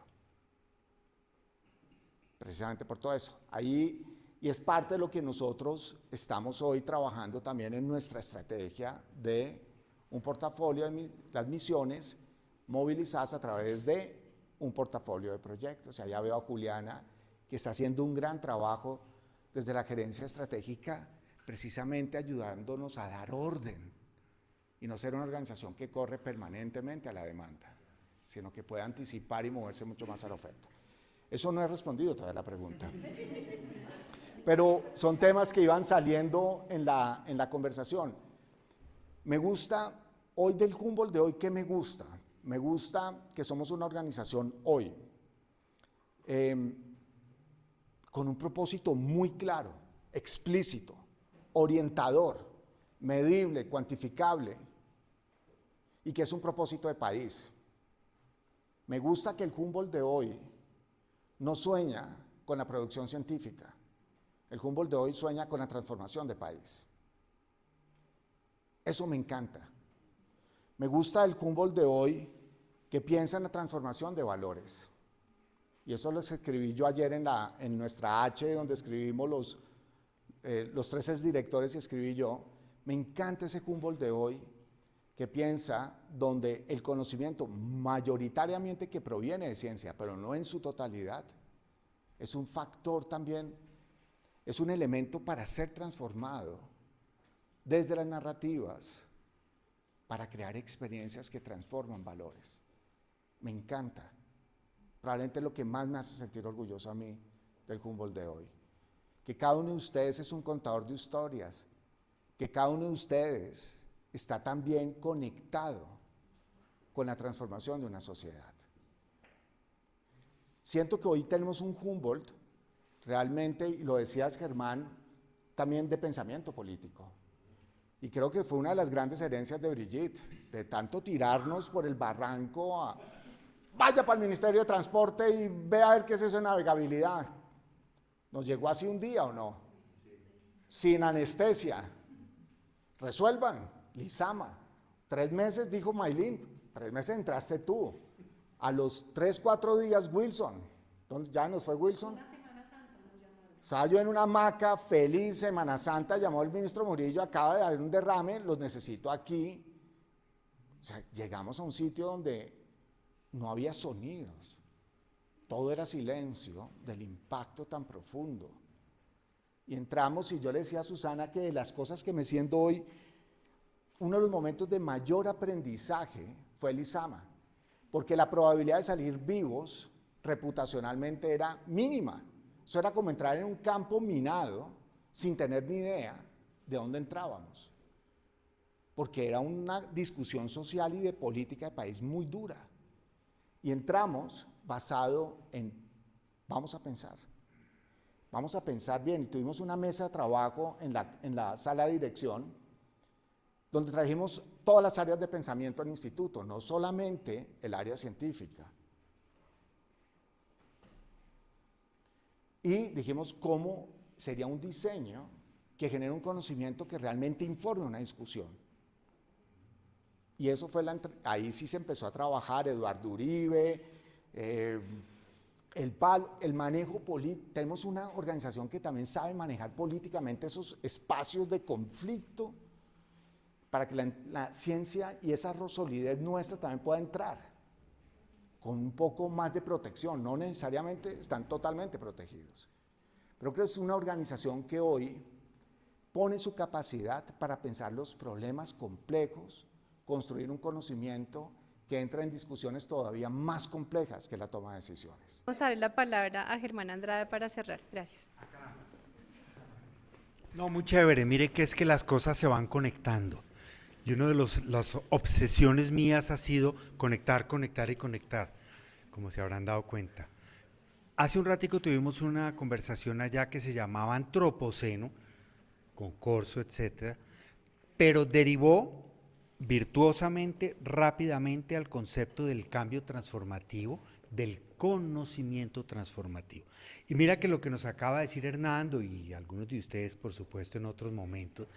Precisamente por todo eso. Y es parte de lo que nosotros estamos hoy trabajando también en nuestra estrategia de un portafolio de las misiones movilizadas a través de un portafolio de proyectos. O sea, ya veo a Juliana que está haciendo un gran trabajo desde la gerencia estratégica, precisamente ayudándonos a dar orden y no ser una organización que corre permanentemente a la demanda, sino que pueda anticipar y moverse mucho más a la oferta. Eso no he respondido todavía a la pregunta. Pero son temas que iban saliendo en la conversación. Me gusta, hoy del Humboldt de hoy, ¿qué me gusta? Me gusta que somos una organización hoy con un propósito muy claro, explícito, orientador, medible, cuantificable, y que es un propósito de país. Me gusta que el Humboldt de hoy no sueña con la producción científica. El Humboldt de hoy sueña con la transformación de país. Eso me encanta. Me gusta el Humboldt de hoy que piensa en la transformación de valores. Y eso lo escribí yo ayer en nuestra H, donde escribimos los 13 directores y escribí yo. Me encanta ese Humboldt de hoy que piensa donde el conocimiento mayoritariamente que proviene de ciencia, pero no en su totalidad, es un factor también, es un elemento para ser transformado desde las narrativas para crear experiencias que transforman valores. Me encanta. Probablemente lo que más me hace sentir orgulloso a mí del Humboldt de hoy. Que cada uno de ustedes es un contador de historias, que cada uno de ustedes está también conectado con la transformación de una sociedad. Siento que hoy tenemos un Humboldt, realmente, y lo decías Germán, también de pensamiento político. Y creo que fue una de las grandes herencias de Brigitte, de tanto tirarnos por el barranco a, vaya para el Ministerio de Transporte y ve a ver qué es eso de navegabilidad. ¿Nos llegó así un día o no? Sin anestesia. Resuelvan, Lizama. 3 meses, dijo Maylin, 3 meses entraste tú. A los 3, 4 días, Wilson. ¿Dónde ya nos fue Wilson? Estaba yo en una hamaca, feliz, Semana Santa, llamó el ministro Murillo, acaba de haber un derrame, los necesito aquí. O sea, llegamos a un sitio donde no había sonidos, todo era silencio del impacto tan profundo. Y entramos y yo le decía a Susana que de las cosas que me siento hoy, uno de los momentos de mayor aprendizaje fue el Lizama, porque la probabilidad de salir vivos reputacionalmente era mínima. Eso era como entrar en un campo minado sin tener ni idea de dónde entrábamos, porque era una discusión social y de política de país muy dura. Y entramos basado en, vamos a pensar bien, y tuvimos una mesa de trabajo en la sala de dirección, donde trajimos todas las áreas de pensamiento del instituto, no solamente el área científica. Y dijimos cómo sería un diseño que genere un conocimiento que realmente informe una discusión. Y eso fue ahí sí se empezó a trabajar Eduardo Uribe, el manejo político. Tenemos una organización que también sabe manejar políticamente esos espacios de conflicto para que la ciencia y esa solidez nuestra también pueda entrar con un poco más de protección, no necesariamente están totalmente protegidos. Pero creo que es una organización que hoy pone su capacidad para pensar los problemas complejos, construir un conocimiento que entra en discusiones todavía más complejas que la toma de decisiones. Vamos a darle la palabra a Germán Andrade para cerrar. Gracias. No, muy chévere. Mire que es que las cosas se van conectando. Y una de las obsesiones mías ha sido conectar, como se habrán dado cuenta. Hace un ratico tuvimos una conversación allá que se llamaba Antropoceno, con Corso, etcétera, pero derivó virtuosamente, rápidamente al concepto del cambio transformativo, del conocimiento transformativo. Y mira que lo que nos acaba de decir Hernando, y algunos de ustedes, por supuesto, en otros momentos,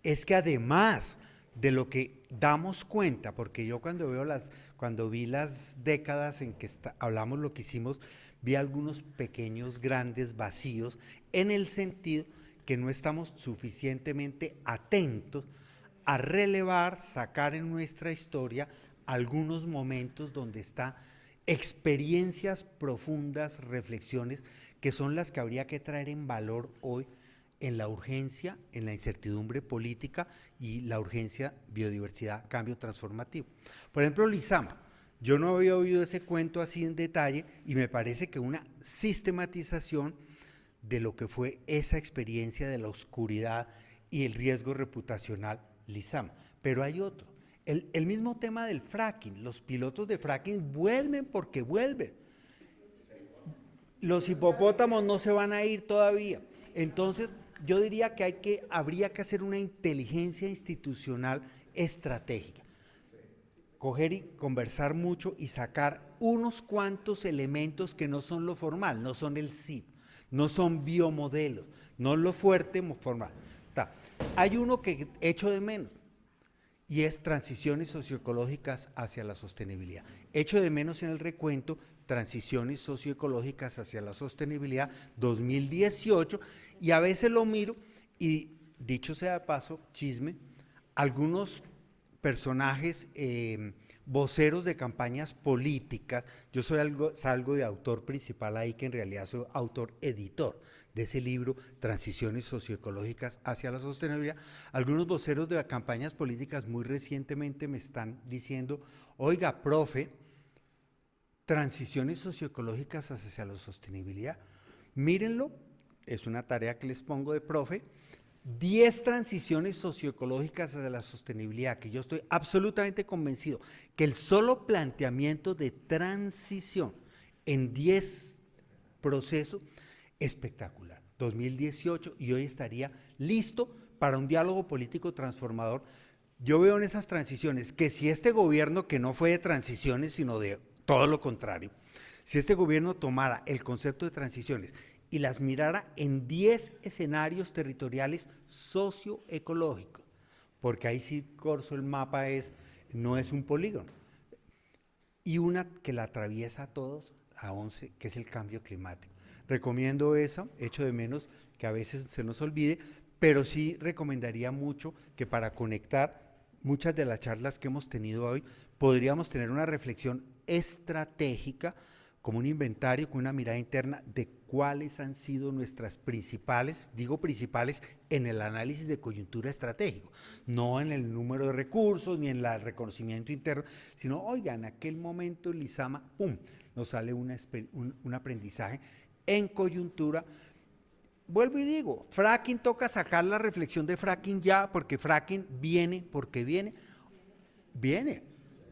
es que además de lo que damos cuenta, porque yo cuando vi las décadas en que hablamos lo que hicimos, vi algunos pequeños, grandes vacíos, en el sentido que no estamos suficientemente atentos a relevar, sacar en nuestra historia algunos momentos donde está experiencias profundas, reflexiones, que son las que habría que traer en valor hoy en la urgencia, en la incertidumbre política y la urgencia biodiversidad, cambio transformativo. Por ejemplo, Lizama, yo no había oído ese cuento así en detalle y me parece que una sistematización de lo que fue esa experiencia de la oscuridad y el riesgo reputacional Lizama. Pero hay otro, el mismo tema del fracking, los pilotos de fracking vuelven porque vuelven. Los hipopótamos no se van a ir todavía. Entonces, yo diría que habría que hacer una inteligencia institucional estratégica. Coger y conversar mucho y sacar unos cuantos elementos que no son lo formal, no son el CIP, no son biomodelos, no lo fuerte formal. Hay uno que echo de menos y es transiciones socioecológicas hacia la sostenibilidad. Echo de menos en el recuento transiciones socioecológicas hacia la sostenibilidad 2018 y a veces lo miro y dicho sea de paso, chisme, algunos personajes voceros de campañas políticas, yo salgo de autor principal ahí que en realidad soy autor editor de ese libro Transiciones socioecológicas hacia la sostenibilidad, algunos voceros de campañas políticas muy recientemente me están diciendo, oiga, profe, transiciones socioecológicas hacia la sostenibilidad, mírenlo, es una tarea que les pongo de profe, 10 transiciones socioecológicas hacia la sostenibilidad, que yo estoy absolutamente convencido que el solo planteamiento de transición en 10 procesos espectacular. 2018, y hoy estaría listo para un diálogo político transformador. Yo veo en esas transiciones que si este gobierno, que no fue de transiciones, sino de todo lo contrario, si este gobierno tomara el concepto de transiciones y las mirara en 10 escenarios territoriales socioecológicos, porque ahí sí, Corso, el mapa no es un polígono, y una que la atraviesa a todos, a 11, que es el cambio climático. Recomiendo eso, echo de menos que a veces se nos olvide, pero sí recomendaría mucho que para conectar muchas de las charlas que hemos tenido hoy, podríamos tener una reflexión estratégica, como un inventario, con una mirada interna de cuáles han sido nuestras principales, digo principales, en el análisis de coyuntura estratégico, no en el número de recursos, ni en el reconocimiento interno, sino, oiga, en aquel momento el Lizama, ¡pum!, nos sale un aprendizaje en coyuntura. Vuelvo y digo, fracking, toca sacar la reflexión de fracking ya, porque fracking viene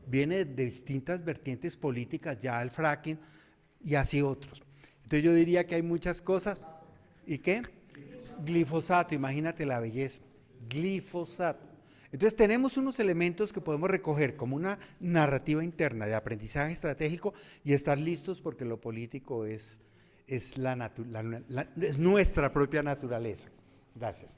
de distintas vertientes políticas ya el fracking y así otros. Entonces yo diría que hay muchas cosas. ¿Y qué? Glifosato, imagínate la belleza. Glifosato. Entonces tenemos unos elementos que podemos recoger como una narrativa interna de aprendizaje estratégico y estar listos porque lo político es nuestra propia naturaleza. Gracias.